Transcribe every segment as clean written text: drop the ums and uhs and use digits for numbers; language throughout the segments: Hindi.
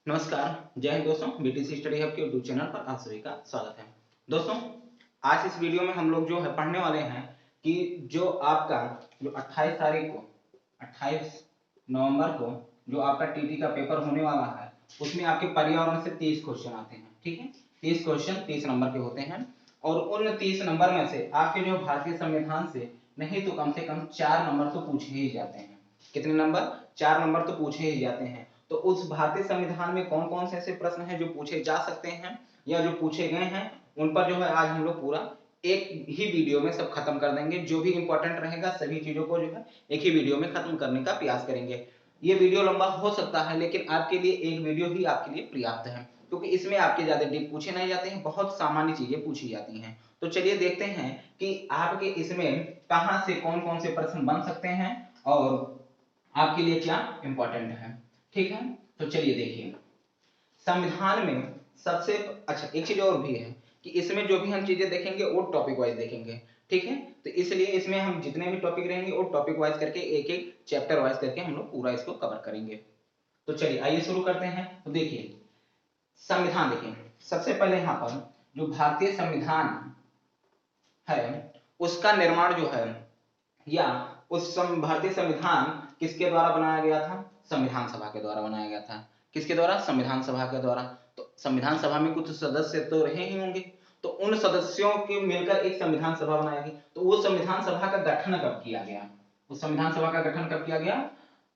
नमस्कार, जय हिंद दोस्तों। बीटीसी स्टडी हब के यूट्यूब चैनल पर आप सभी का स्वागत है। दोस्तों, आज इस वीडियो में हम लोग जो है पढ़ने वाले हैं कि जो आपका जो 28 तारीख को 28 नवंबर को जो आपका टीटी का पेपर होने वाला है, उसमें आपके पर्यावरण से 30 क्वेश्चन आते हैं। ठीक है, 30 क्वेश्चन 30 नंबर के होते हैं और उन 30 नंबर में से आपके जो भारतीय संविधान से नहीं तो कम से कम 4 नंबर तो पूछे ही जाते हैं। कितने नंबर? 4 नंबर तो पूछे ही जाते हैं। तो उस भारतीय संविधान में कौन कौन से ऐसे प्रश्न हैं जो पूछे जा सकते हैं या जो पूछे गए हैं, उन पर जो है आज हम लोग पूरा एक ही वीडियो में सब खत्म कर देंगे। जो भी इंपॉर्टेंट रहेगा सभी चीजों को जो है एक ही वीडियो में खत्म करने का प्रयास करेंगे। ये वीडियो लंबा हो सकता है, लेकिन आपके लिए एक वीडियो ही आपके लिए पर्याप्त है, क्योंकि इसमें आपके ज्यादा डीप पूछे नहीं जाते हैं, बहुत सामान्य चीजें पूछी जाती हैं। तो चलिए देखते हैं कि आपके इसमें कहां से कौन कौन से प्रश्न बन सकते हैं और आपके लिए क्या इंपॉर्टेंट है। ठीक है, तो चलिए देखिए, संविधान में सबसे अच्छा एक चीज और भी है कि इसमें जो भी हम चीजें देखेंगे वो टॉपिक वाइज देखेंगे। ठीक है, तो इसलिए इसमें हम जितने भी टॉपिक रहेंगे वो टॉपिक वाइज करके एक एक चैप्टर वाइज करके हम लोग पूरा इसको कवर करेंगे। तो चलिए आइए शुरू करते हैं। तो देखिए, संविधान देखिए, सबसे पहले यहाँ पर जो भारतीय संविधान है उसका निर्माण जो है या भारतीय संविधान किसके द्वारा बनाया गया था? संविधान सभा के द्वारा बनाया गया था। किसके द्वारा? संविधान सभा के द्वारा। तो संविधान सभा में कुछ सदस्य तो रहे ही होंगे, तो उन सदस्यों के मिलकर एक संविधान सभा बनाई गई। तो वो संविधान सभा का गठन कब किया गया? उस संविधान सभा का गठन कब किया गया?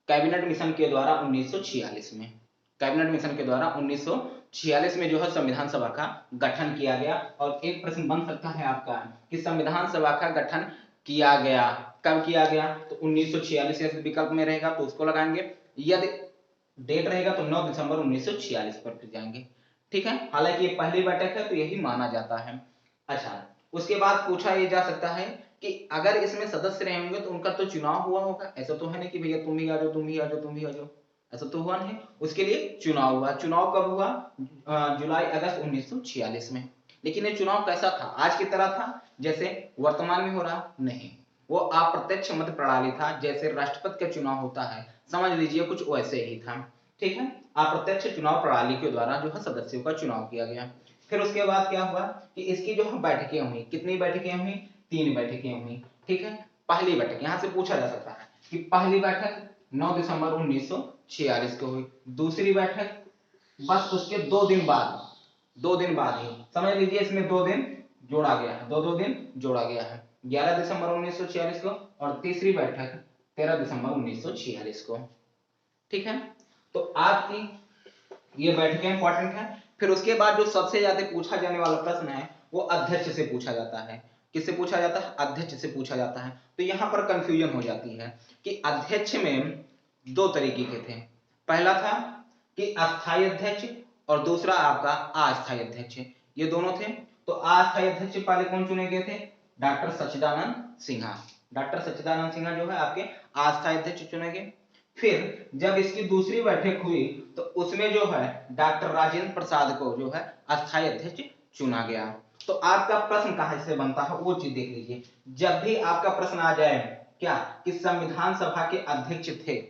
कैबिनेट मिशन के द्वारा 1946 में। कैबिनेट मिशन के द्वारा 1946 में जो है संविधान सभा का गठन किया गया। और एक प्रश्न बन सकता है आपका कि संविधान सभा का गठन किया गया कब किया गया? तो 1946 विकल्प में रहेगा तो उसको लगाएंगे, यदि डेट रहेगा तो 9 दिसंबर 1946 पर जाएंगे। ठीक है, हालांकि ये पहली बैठक है तो यही माना जाता है। अच्छा, उसके बाद पूछा ये जा सकता है कि अगर इसमें सदस्य रहे होंगे तो उनका तो चुनाव हुआ होगा। ऐसा तो है नहीं कि भैया तुम ही आ जाओ, तुम ही आ जाओ, तुम ही आ जाओ, ऐसा तो हुआ नहीं। उसके लिए चुनाव हुआ। चुनाव कब हुआ? जुलाई अगस्त 1946 में। लेकिन ये चुनाव कैसा था? आज की तरह था जैसे वर्तमान में हो रहा? नहीं, वो अप्रत्यक्ष मत प्रणाली था। जैसे राष्ट्रपति का चुनाव होता है, समझ लीजिए कुछ वैसे ही था। ठीक है, अप्रत्यक्ष चुनाव प्रणाली के द्वारा जो है सदस्यों का चुनाव किया गया। फिर उसके बाद क्या हुआ कि इसकी जो बैठकें हुई, कितनी बैठकें हुई? 3 बैठकें हुई। ठीक है, पहली बैठक यहां से पूछा जा सकता है कि पहली बैठक 9 दिसंबर 1946 को हुई। दूसरी बैठक बस उसके 2 दिन बाद, 2 दिन बाद ही, समझ लीजिए इसमें 2 दिन जोड़ा गया है, दो दिन जोड़ा गया है, 11 दिसंबर 1946 को। और तीसरी बैठक 13 दिसंबर 1946 को। ठीक है, तो आपकी ये बैठकें इंपॉर्टेंट है। फिर उसके बाद जो सबसे ज्यादा पूछा जाने वाला प्रश्न है वो अध्यक्ष से पूछा जाता है। किससे पूछा जाता है? अध्यक्ष से पूछा जाता है। तो यहां पर कंफ्यूजन हो जाती है कि अध्यक्ष में 2 तरीके के थे। पहला था कि अस्थायी अध्यक्ष और दूसरा आपका अस्थायी अध्यक्ष। ये दोनों थे। तो अस्थायी अध्यक्ष पहले कौन चुने गए थे? डॉक्टर सच्चिदानंद सिन्हा। डॉक्टर सच्चिदानंद सिन्हा जो है आपके अस्थायी अध्यक्ष चुने गए। फिर जब इसकी दूसरी बैठक हुई तो उसमें जो है डॉक्टर राजेंद्र प्रसाद को जो है अस्थायी अध्यक्ष चुना गया। तो आपका प्रश्न कहां से बनता है वो चीज देख लीजिए। जब भी आपका प्रश्न आ जाए क्या कि संविधान सभा के अध्यक्ष थे,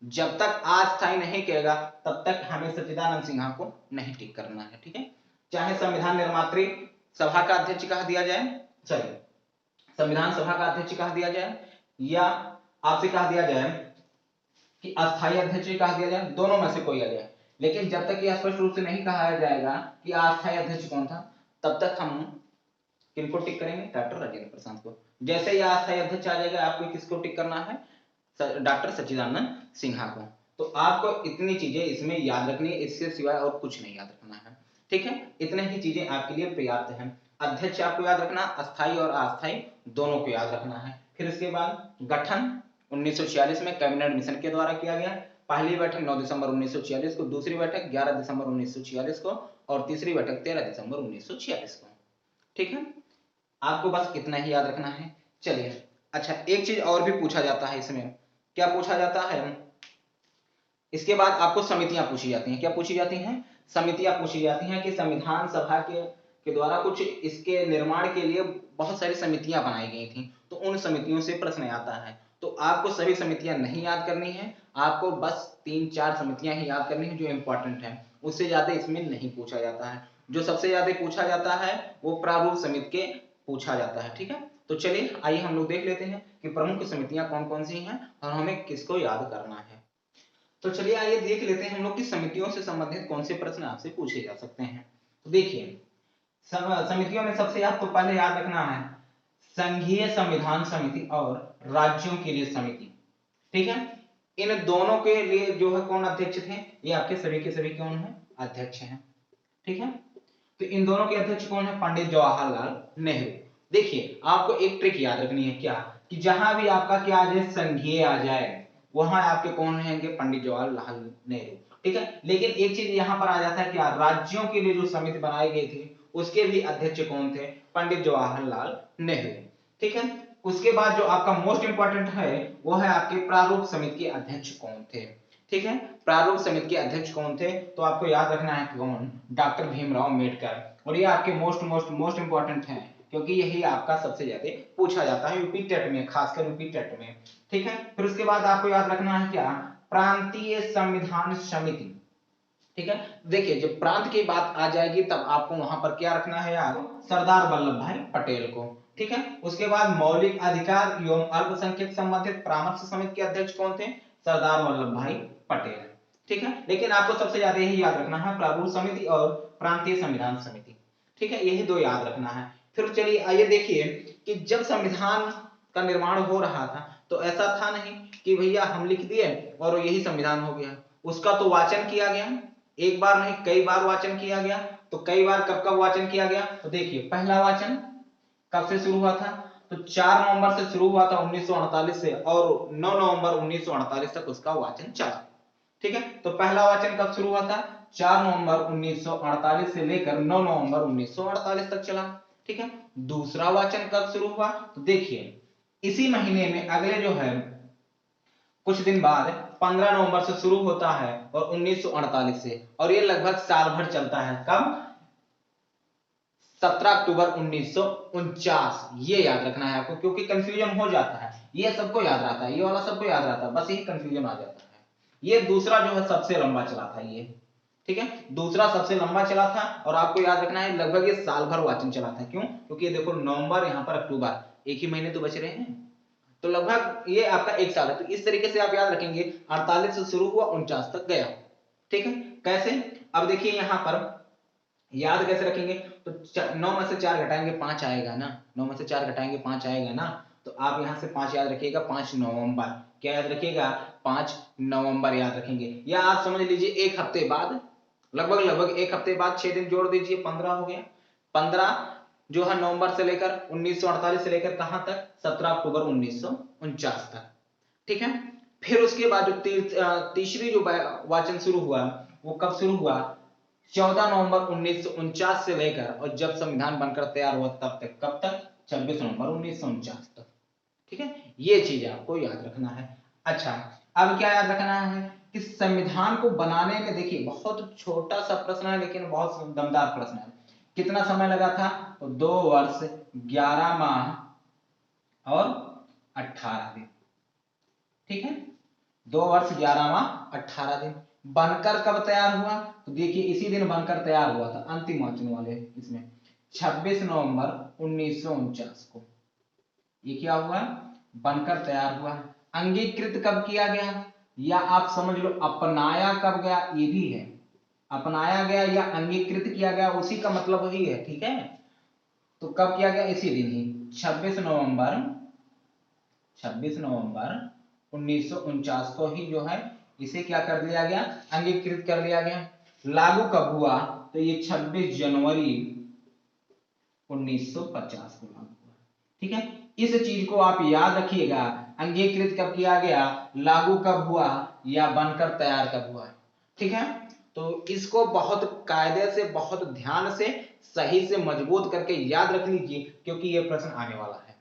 जब तक अस्थायी नहीं कहेगा तब तक हमें सच्चिदानंद सिन्हा को नहीं टिक करना है। ठीक है, चाहे संविधान निर्मात्री सभा का अध्यक्ष कहा दिया जाए, चलिए संविधान सभा का अध्यक्ष कहा दिया जाए या आपसे कहा दिया जाए कि अस्थायी अध्यक्ष कहा दिया जाए, दोनों में से कोई आ जाए। लेकिन जब तक ये स्पष्ट रूप से नहीं कहा जाएगा कि अस्थायी अध्यक्ष कौन था, तब तक हम किनको टिक करेंगे? डॉक्टर राजेंद्र प्रसाद को। जैसे ही अस्थायी अध्यक्ष आ जाएगा आपको किसको टिक करना है? डॉक्टर सच्चिदानंद सिन्हा को। तो आपको इतनी चीजें इसमें याद रखनी है, इससे सिवाय और कुछ नहीं याद रखना है। ठीक है, इतने ही चीजें आपके लिए पर्याप्त है। अध्यक्ष आपको याद रखना, अस्थायी और अस्थायी दोनों को याद रखना है। फिर इसके बाद गठन 1946 में कैबिनेट मिशन के द्वारा किया गया। पहली बैठक 9 दिसंबर 1946 को, दूसरी बैठक 11 दिसंबर 1946 को और तीसरी बैठक 13 दिसंबर 1946 को। ठीक है, आपको बस इतना ही याद रखना है। चलिए, अच्छा एक चीज और भी पूछा जाता है इसमें। क्या पूछा जाता है? इसके बाद आपको समितियां पूछी जाती हैं। क्या पूछी जाती हैं? समितियां पूछी जाती हैं कि संविधान सभा के द्वारा कुछ इसके निर्माण के लिए बहुत सारी समितियां बनाई गई थी, तो उन समितियों से प्रश्न आता है। तो आपको सभी समितियां नहीं याद करनी है, आपको बस 3-4 समितियां ही याद करनी है जो इंपॉर्टेंट है, उससे ज्यादा इसमें नहीं पूछा जाता है। जो सबसे ज्यादा पूछा जाता है वो प्रारूप समिति के पूछा जाता है। ठीक है, तो चलिए आइए हम लोग देख लेते हैं कि प्रमुख समितियां कौन कौन सी हैं और हमें किसको याद करना है। तो चलिए आइए देख लेते हैं हम लोग की समितियों से संबंधित कौन से प्रश्न आपसे पूछे जा सकते हैं। तो देखिए समितियों में सबसे आपको पहले याद रखना है संघीय संविधान समिति और राज्यों के लिए समिति। ठीक है, इन दोनों के लिए जो है कौन अध्यक्ष थे, ये आपके सभी के सभी कौन है, अध्यक्ष हैं। ठीक है, तो इन दोनों के अध्यक्ष कौन है, पंडित जवाहरलाल नेहरू। देखिए आपको एक ट्रिक याद रखनी है क्या, कि जहां भी आपका क्या आ जाए, संघीय आ जाए, वहां आपके कौन रहेंगे, पंडित जवाहरलाल नेहरू। ठीक है, लेकिन एक चीज यहां पर आ जाता है क्या, राज्यों के लिए जो समिति बनाई गई थी उसके भी अध्यक्ष कौन थे, पंडित जवाहरलाल नेहरू। ठीक है, उसके बाद जो आपका मोस्ट इंपॉर्टेंट है वो है आपके प्रारूप समिति के अध्यक्ष कौन थे। ठीक है, प्रारूप समिति के अध्यक्ष कौन थे, तो आपको याद रखना है कौन, डॉक्टर भीमराव अम्बेडकर। और ये आपके मोस्ट इंपॉर्टेंट है क्योंकि यही आपका सबसे ज्यादा पूछा जाता है यूपी टेट में, खासकर यूपी टेट में। ठीक है, फिर उसके बाद आपको याद रखना है क्या, प्रांतीय संविधान समिति। ठीक है, देखिए जब प्रांत की बात आ जाएगी तब आपको वहां पर क्या रखना है यार, सरदार वल्लभ भाई पटेल को। ठीक है, उसके बाद मौलिक अधिकार एवं अल्पसंख्यक संबंधित परामर्श समिति के अध्यक्ष कौन थे, सरदार वल्लभ भाई पटेल। ठीक है, लेकिन आपको सबसे ज्यादा यही याद रखना है प्रारूप समिति और प्रांतीय संविधान समिति। ठीक है, यही दो याद रखना है। फिर चलिए आइए देखिए कि जब संविधान का निर्माण हो रहा था तो ऐसा था नहीं कि भैया हम लिख दिए और यही संविधान हो गया, उसका तो वाचन किया गया, एक बार नहीं कई बार वाचन किया गया। तो कई बार कब कब वाचन किया गया, तो देखिए पहला वाचन कब से शुरू हुआ था, तो 4 नवंबर से शुरू हुआ था 1948 से, और 9 नवंबर 1948 तक उसका वाचन चला। ठीक है, तो पहला वाचन कब शुरू हुआ था, 4 नवंबर 1948 से लेकर 9 नवंबर 1948 तक चला। ठीक है, दूसरा वाचन कब शुरू हुआ, तो देखिए इसी महीने में अगले जो है कुछ दिन बाद 15 नवंबर से शुरू होता है और 1948 से, और ये लगभग साल भर चलता है। कब, 17 अक्टूबर 1949। ये याद रखना है आपको क्योंकि कंफ्यूजन हो जाता है, ये सबको याद रहता है, ये वाला सबको याद रहता है, बस यही कंफ्यूजन आ जाता है। ये दूसरा जो है सबसे लंबा चला था ये। ठीक है, दूसरा सबसे लंबा चला था और आपको याद रखना है लगभग ये साल भर वाचन चला था। क्यों, क्योंकि देखो नवंबर यहाँ पर अक्टूबर, एक ही महीने तो बच रहे हैं, तो लगभग ये आपका एक साल है। तो इस तरीके से आप याद रखेंगे 48 से शुरू हुआ 49 तक गया। ठीक है, कैसे, अब देखिए यहां पर याद कैसे रखेंगे, तो 9 में से 4 घटाएंगे 5 आएगा ना, 9 में से 4 घटाएंगे 5 आएगा ना, तो आप यहां से 5 याद रखिएगा, 5 नवंबर, क्या याद रखिएगा, 5 नवंबर याद रखेंगे। या आप समझ लीजिए एक हफ्ते बाद, लगभग एक हफ्ते बाद 6 दिन जोड़ दीजिए, 15 हो गया। 15 जो है नवंबर से लेकर 1948 से लेकर कहां तक, 17 अक्टूबर 1949 तक। ठीक है, फिर उसके बाद जो तीसरी जो वाचन शुरू हुआ वो कब शुरू हुआ, 14 नवंबर 1949 से लेकर, और जब संविधान बनकर तैयार हुआ तब तक, कब तक, 26 नवंबर 1949 तक। ठीक है, ये चीज आपको याद रखना है। अच्छा, अब क्या याद रखना है कि संविधान को बनाने में, देखिए बहुत छोटा सा प्रश्न है लेकिन बहुत दमदार प्रश्न है, कितना समय लगा था, तो 2 वर्ष 11 माह और 18 दिन। ठीक है, 2 वर्ष 11 माह 18 दिन। बनकर कब तैयार हुआ, तो देखिए इसी दिन बनकर तैयार हुआ था, अंतिम वाचन वाले इसमें 26 नवंबर 1949 को ये क्या हुआ, बनकर तैयार हुआ। अंगीकृत कब किया गया, या आप समझ लो अपनाया कब गया, ये भी है, अपनाया गया या अंगीकृत किया गया उसी का मतलब वही है। ठीक है, तो कब किया गया, इसी दिन ही 26 नवंबर 1949 को ही जो है इसे क्या कर दिया गया, अंगीकृत कर दिया गया। लागू कब हुआ, तो ये 26 जनवरी 1950 को लागू हुआ। ठीक है, इस चीज को आप याद रखिएगा, अंगीकृत कब किया गया, लागू कब हुआ, या बनकर तैयार कब हुआ। ठीक है, तो इसको बहुत कायदे से, बहुत ध्यान से, सही से मजबूत करके याद रख लीजिए क्योंकि ये प्रश्न आने वाला है।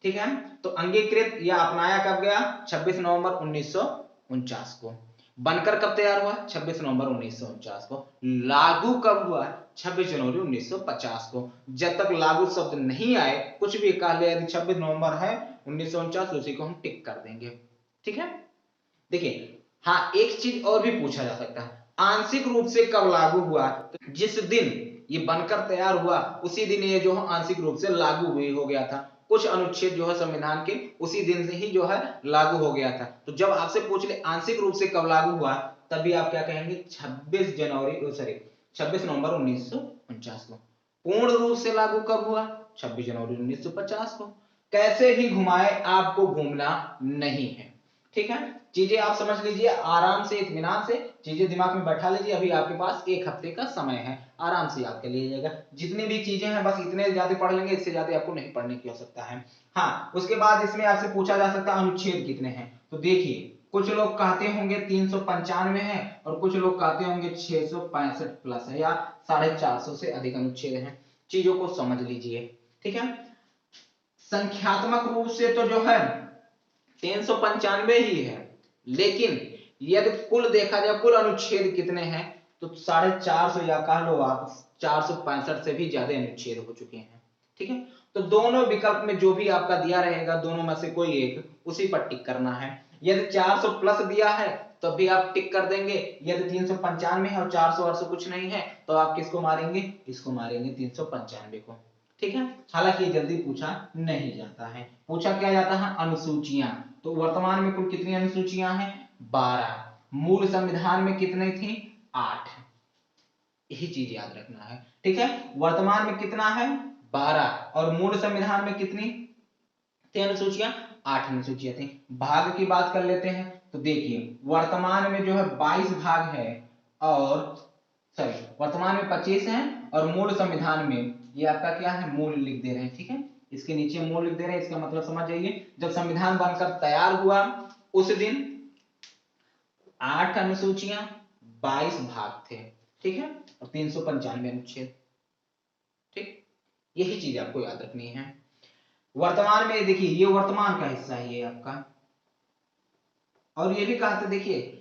ठीक है, तो अंगीकृत या अपनाया कब गया, 26 नवंबर 1949 को। बनकर कब तैयार हुआ, 26 नवंबर 1949 को। लागू कब हुआ, 26 जनवरी 1950 को। जब तक लागू शब्द नहीं आए कुछ भी कह ले, यदि 26 नवंबर है 1949 उसी को हम टिक कर देंगे। ठीक है, देखिए हाँ, एक चीज और भी पूछा जा सकता है, आंशिक रूप से कब लागू हुआ? तो जिस दिन ये बनकर तैयार हुआ उसी दिन ये जो है आंशिक रूप से लागू हुई हो गया था। कुछ अनुच्छेद जो है संविधान के उसी दिन से ही जो है लागू हो गया था। तो जब आपसे पूछ ले आंशिक रूप से कब लागू हुआ, तभी आप क्या कहेंगे? 26 नवंबर 1949 को। पूर्ण रूप से लागू कब हुआ? 26 जनवरी 1950 को। कैसे भी घुमाए आपको घूमना नहीं है, ठीक है। चीजें आप समझ लीजिए, आराम से इत्मीनान से चीजें दिमाग में बैठा लीजिए। अभी आपके पास एक हफ्ते का समय है, आराम से याद कर लीजिएगा। जितनी भी चीजें हैं बस इतने ज्यादा पढ़ लेंगे, इससे ज्यादा आपको नहीं पढ़ने की आवश्यकता है। हाँ, उसके बाद इसमें आपसे पूछा जा सकता है अनुच्छेद कितने हैं। तो देखिए, कुछ लोग कहते होंगे 395 है और कुछ लोग कहते होंगे 665 प्लस है या 450 से अधिक अनुच्छेद हैं। चीजों को समझ लीजिए, ठीक है। संख्यात्मक रूप से तो जो है 395 ही है, लेकिन यदि कुल देखा जाए कुल अनुच्छेद कितने हैं तो 450 या कह लो आप 465 से भी ज्यादा अनुच्छेद हो चुके हैं, ठीक है। तो दोनों विकल्प में जो भी आपका दिया रहेगा दोनों में से कोई एक उसी पर टिक करना है। यदि 400 प्लस दिया है तो भी आप टिक कर देंगे, यदि 395 है और 400 800 कुछ नहीं है तो आप किसको मारेंगे? इसको मारेंगे 395 को, ठीक है। हालांकि ये जल्दी पूछा नहीं जाता है, पूछा क्या जाता है? अनुसूचियां। तो वर्तमान में कुल कितनी अनुसूचियां हैं? 12। मूल संविधान में कितनी थी? 8। यही चीज याद रखना है, ठीक है। वर्तमान में कितना है? 12 और मूल संविधान में कितनी थी अनुसूचियां? 8 अनुसूचियां थी। भाग की बात कर लेते हैं तो देखिए, वर्तमान में जो है 22 भाग है और सॉरी वर्तमान में 25 है और मूल संविधान में ये आपका क्या है? मूल लिख दे रहे हैं, ठीक है। इसके नीचे मूल लिख दे रहे हैं, इसका मतलब समझ जाइए, जब संविधान बनकर तैयार हुआ उस दिन 8 अनुसूचियां 22 भाग थे, ठीक है, और 395 अनुच्छेद, ठीक। यही चीज आपको याद रखनी है। वर्तमान में देखिए, ये वर्तमान का हिस्सा है ये आपका, और ये भी कहा था देखिए,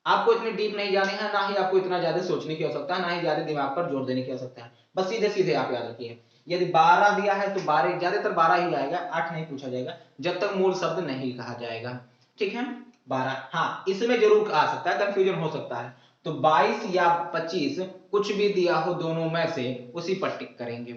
आपको इतनी डीप नहीं जाने हैं, ना ही आपको इतना ज्यादा सोचने की आवश्यकता है, ना ही ज्यादा दिमाग पर जोर देने की आवश्यकता है। बस सीधे सीधे आप याद रखिए, यदि 12 दिया है तो 12 ज्यादातर 12 ही आएगा, 8 नहीं पूछा जाएगा जब तक मूल शब्द नहीं कहा जाएगा, ठीक है। 12, हाँ इसमें जरूर आ सकता है, कंफ्यूजन हो सकता है। तो 22 या 25 कुछ भी दिया हो दोनों में से उसी पर टिक करेंगे,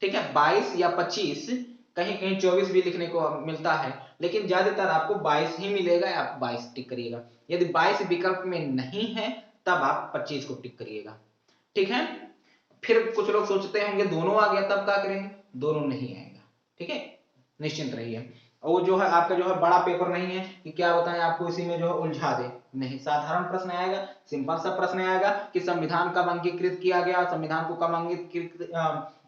ठीक है। 22 या 25, कहीं कहीं 24 भी लिखने को मिलता है, लेकिन ज्यादातर आपको 22 ही मिलेगा, आप 22 टिक करिएगा। यदि 22 विकल्प में नहीं है तब आप 25 को टिक करिएगा, ठीक है। फिर कुछ लोग सोचते होंगे दोनों आ गया तब क्या करेंगे? दोनों नहीं आएगा, ठीक है, निश्चिंत रहिए। और वो जो है आपका जो है बड़ा पेपर नहीं है कि क्या बताएं आपको इसी में जो है उलझा दे, नहीं, साधारण प्रश्न आएगा, सिंपल सा प्रश्न आएगा कि संविधान कब अंगीकृत किया गया, संविधान को कब अंगीकृत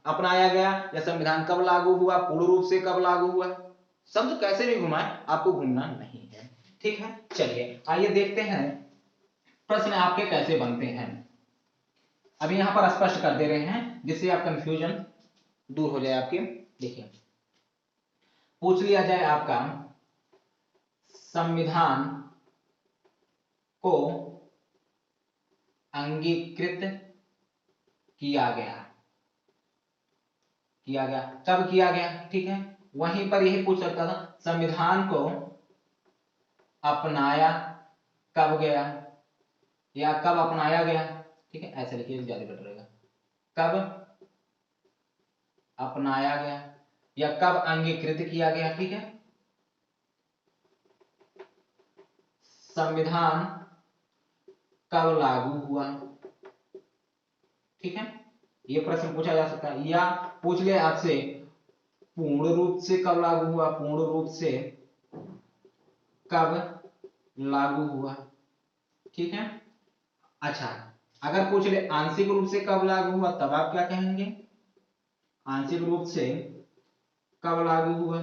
अपनाया गया, या संविधान कब लागू हुआ, पूर्ण रूप से कब लागू हुआ। शब्द कैसे भी घुमाए आपको घूमना नहीं है, ठीक है। चलिए आइए देखते हैं प्रश्न आपके कैसे बनते हैं। अभी यहां पर स्पष्ट कर दे रहे हैं जिससे आप कंफ्यूजन दूर हो जाए आपके। देखिए, पूछ लिया जाए आपका संविधान को अंगीकृत किया गया, कब किया गया, ठीक है। वहीं पर यही पूछ सकता था संविधान को अपनाया कब गया या कब अपनाया गया, ठीक है, ऐसे लिखिए ज्यादा बेटर रहेगा। कब अपनाया गया या कब अंगीकृत किया गया, ठीक है। संविधान कब लागू हुआ, ठीक है, ये प्रश्न पूछा जा सकता है। या पूछ ले आपसे पूर्ण रूप से कब लागू हुआ, पूर्ण रूप से कब लागू हुआ, ठीक है। अच्छा, अगर पूछ ले आंशिक रूप से कब लागू हुआ तब आप क्या कहेंगे? आंशिक रूप से कब लागू हुआ,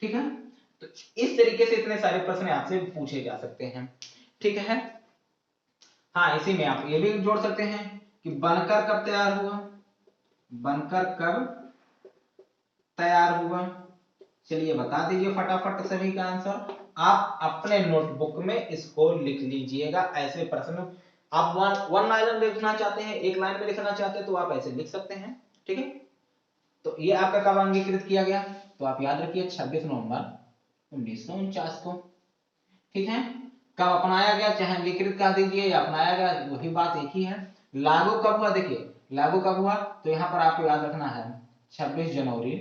ठीक है। तो इस तरीके से इतने सारे प्रश्न आपसे पूछे जा सकते हैं, ठीक है। हाँ, इसी में आप ये भी जोड़ सकते हैं कि बनकर कब तैयार हुआ, बनकर कब तैयार हुआ। चलिए बता दीजिए फटाफट सभी का आंसर, आप अपने नोटबुक में इसको लिख लीजिएगा। ऐसे प्रश्न आप वन लाइन लिखना चाहते हैं, एक लाइन में लिखना चाहते हैं तो आप ऐसे लिख सकते हैं, ठीक है। तो ये आपका कब अंगीकृत किया गया, तो आप याद रखिए 26 नवंबर 1949 को, ठीक है। कब अपनाया गया, चाहे विकृत कह दीजिए या अपनाया गया, वही बात एक ही है। लागू कब हुआ, देखिए लागू कब हुआ, तो यहाँ पर आपको याद रखना है 26 जनवरी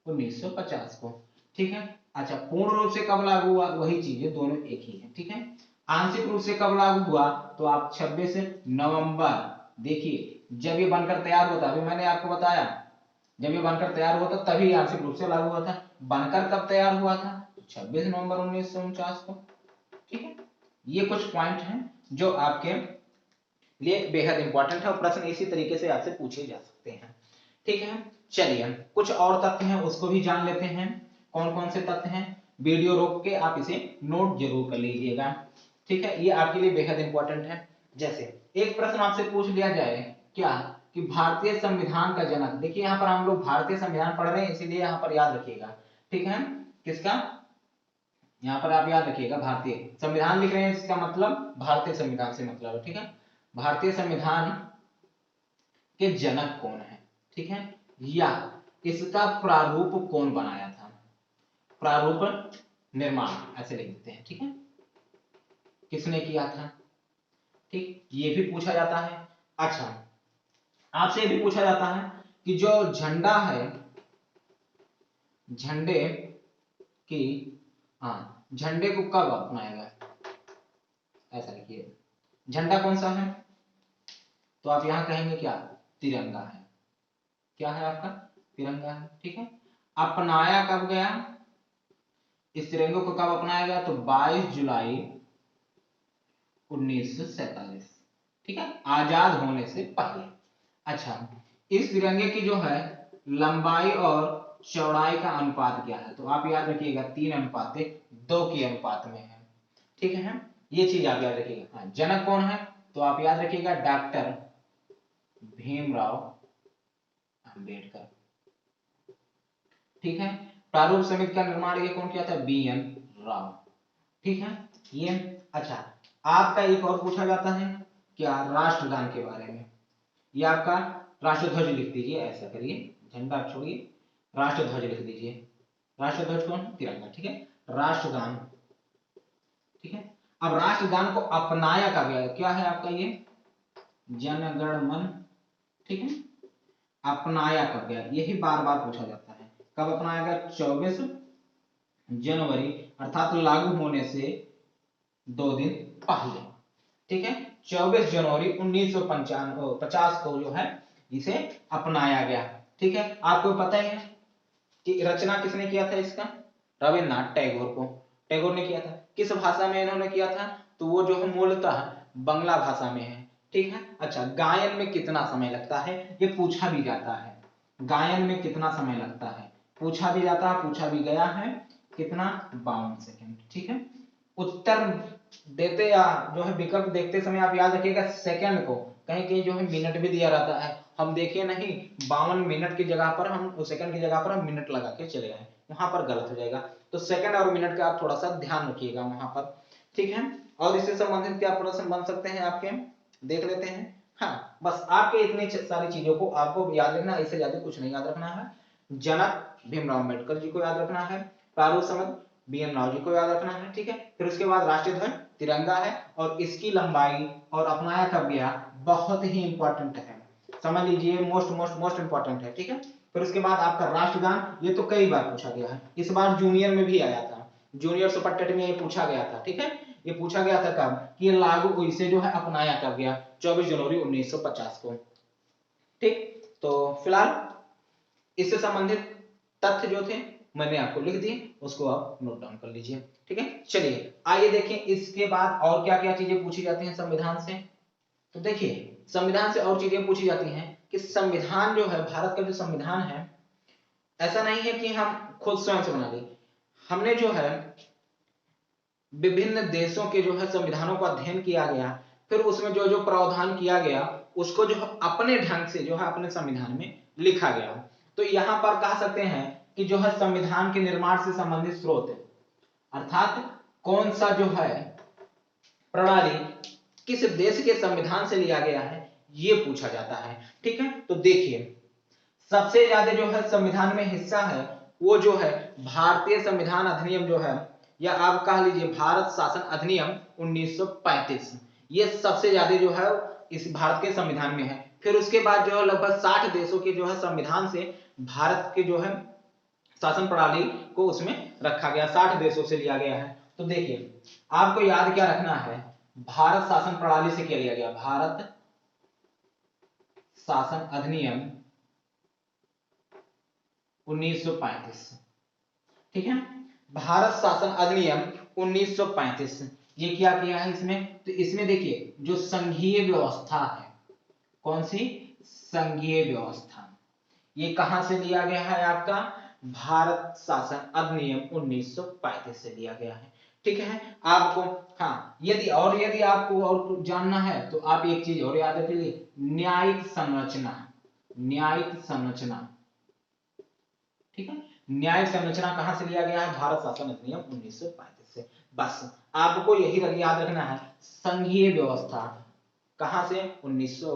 1950 को, ठीक है। अच्छा, पूर्ण रूप से कब लागू हुआ, वही चीज है, दोनों एक ही है, ठीक है। आंशिक रूप से कब लागू हुआ, तो आप 26 नवंबर, देखिए जब ये बनकर तैयार होता, अभी मैंने आपको बताया जब ये बनकर तैयार हुआ था तभी आंशिक रूप से लागू हुआ था। बनकर कब तैयार हुआ था, 26 नवंबर 1949 को, ठीक है। ये कुछ पॉइंट हैं जो आपके लिए बेहद इंपॉर्टेंट है और प्रश्न इसी तरीके से आपसे पूछे जा सकते हैं, ठीक है। चलिए कुछ और तथ्य हैं उसको भी जान लेते हैं। कौन कौन से तथ्य हैं, वीडियो रोक के आप इसे नोट जरूर कर लीजिएगा, ठीक है, ये आपके लिए बेहद इंपॉर्टेंट है। जैसे एक प्रश्न आपसे पूछ लिया जाए क्या, कि भारतीय संविधान का जनक, देखिए यहाँ पर हम लोग भारतीय संविधान पढ़ रहे हैं इसीलिए यहाँ पर याद रखिएगा, ठीक है। किसका, यहाँ पर आप याद रखिएगा भारतीय संविधान लिख रहे हैं, इसका मतलब भारतीय संविधान से मतलब है, ठीक है। भारतीय संविधान के जनक कौन है, ठीक है, या इसका प्रारूप कौन बनाया था, प्रारूप निर्माण ऐसे लिख देते हैं, ठीक है, किसने किया था, ठीक, ये भी पूछा जाता है। अच्छा, आपसे ये भी पूछा जाता है कि जो झंडा है, झंडे की, हाँ, झंडे को कब अपनाया गया, ऐसा लिखिए, झंडा कौन सा है, तो आप यहां कहेंगे क्या, तिरंगा है, क्या है आपका, तिरंगा है, ठीक है। अपनाया कब गया, इस तिरंगे को कब अपनाया गया, तो 22 जुलाई 1947, ठीक है, आजाद होने से पहले। अच्छा, इस तिरंगे की जो है लंबाई और चौड़ाई का अनुपात क्या है, तो आप याद रखिएगा 3:2 के अनुपात में है, ठीक है, ये चीज आप याद रखिएगा। हाँ, जनक कौन है, तो आप याद रखिएगा डॉक्टर भीमराव अंबेडकर, ठीक है। प्रारूप समिति का निर्माण ये कौन किया था, बी.एन. राव, ठीक है, ये। अच्छा, आपका एक और पूछा जाता है क्या, राष्ट्रगान के बारे में, ये आपका राष्ट्रध्वज लिख दीजिए, ऐसा करिए, झंडा छोड़िए, राष्ट्रध्वज लिख दीजिए, राष्ट्रध्वज कौन, तिरंगा, ठीक है, राष्ट्रगान, ठीक है। अब राष्ट्रगान को अपनाया कब गया, क्या है आपका ये, जनगण मन, ठीक है, अपनाया कब गया, यही बार बार पूछा जाता है, कब अपनाया गया, 24 जनवरी अर्थात लागू होने से 2 दिन पहले, ठीक है, 24 जनवरी 1950 को जो है इसे अपनाया गया, ठीक है। आपको पता ही है कि रचना किसने किया था इसका, रविन्द्रनाथ टैगोर को, टैगोर ने किया था। किस भाषा में इन्होंने किया था, तो वो जो है मूलतः बंगला भाषा में है, ठीक है। अच्छा, गायन में कितना समय लगता है, ये पूछा भी जाता है, गायन में कितना समय लगता है, पूछा भी जाता है, पूछा भी गया है, कितना, 52 सेकंड, ठीक है। उत्तर देते या जो है विकल्प देखते समय आप याद रखिएगा सेकंड को, कहीं कहीं जो है मिनट भी दिया रहता है, हम देखिए नहीं 52 मिनट की जगह पर हम सेकंड की जगह पर हम मिनट लगा के चले आए, वहां पर गलत हो जाएगा, तो सेकंड और मिनट का आप थोड़ा सा ध्यान रखिएगा वहां पर, ठीक है। और इससे संबंधित क्या प्रश्न बन सकते हैं आपके, देख लेते हैं। हाँ, बस आपके इतनी सारी चीजों को आपको याद रखना, इससे ज्यादा कुछ नहीं याद रखना है। जनक भीमराव अम्बेडकर जी को याद रखना है, प्रारूप समिति बी.एन. राव जी को याद रखना है, ठीक है। फिर उसके बाद राष्ट्रीय ध्वज तिरंगा है और इसकी लंबाई और अपनाया कब गया, बहुत ही इंपॉर्टेंट है, समझ लीजिए, मोस्ट मोस्ट मोस्ट इंपॉर्टेंट है, ठीक है। फिर उसके बाद आपका राष्ट्रगान, ये तो कई बार पूछा गया है, इस बार जूनियर में भी आया था, जूनियर सुपर टेट में ये पूछा गया था, ठीक है। ये पूछा गया था कब, कि ये लागू इसे जो है अपनाया कब गया, 24 जनवरी 1950 को, ठीक। तो फिलहाल इससे संबंधित तथ्य जो थे मैंने आपको लिख दिए, उसको आप नोट डाउन कर लीजिए, ठीक है। चलिए आइए देखें इसके बाद और क्या क्या चीजें पूछी जाती हैं संविधान से। तो देखिए संविधान से और चीजें पूछी जाती हैं कि संविधान जो है, भारत का जो संविधान है, ऐसा नहीं है कि हम खुद स्वयं से बना लिए, हमने जो है विभिन्न देशों के जो है संविधानों का अध्ययन किया गया, फिर उसमें जो जो प्रावधान किया गया उसको जो अपने ढंग से जो है अपने संविधान में लिखा गया। तो यहां पर कह सकते हैं कि जो है संविधान के निर्माण से संबंधित स्रोत, अर्थात कौन सा जो है प्रणाली किस देश के संविधान से लिया गया है, ये पूछा जाता है, ठीक है। तो देखिए सबसे ज्यादा जो है संविधान में हिस्सा है वो जो है भारतीय संविधान अधिनियम जो है या आप कह लीजिए भारत शासन अधिनियम 1935, ये सबसे ज्यादा जो है इस भारत के संविधान में है। फिर उसके बाद जो है लगभग 60 देशों के जो है संविधान से भारत के जो है शासन प्रणाली को उसमें रखा गया, 60 देशों से लिया गया है। तो देखिए आपको याद क्या रखना है, भारत शासन प्रणाली से क्या लिया गया, भारत शासन अधिनियम 1935, ठीक है, भारत शासन अधिनियम 1935, ये क्या किया है इसमें, तो इसमें देखिए जो संघीय व्यवस्था है, कौन सी, संघीय व्यवस्था, ये कहां से लिया गया है, आपका भारत शासन अधिनियम 1935 से लिया गया है, ठीक है। आपको हाँ यदि आपको और जानना है तो आप एक चीज और याद रखिए, न्यायिक संरचना, न्यायिक संरचना, ठीक है, न्यायिक संरचना कहां से लिया गया है, भारत शासन अधिनियम 1935 से। बस आपको यही याद रखना है, संघीय व्यवस्था कहां से, 1900,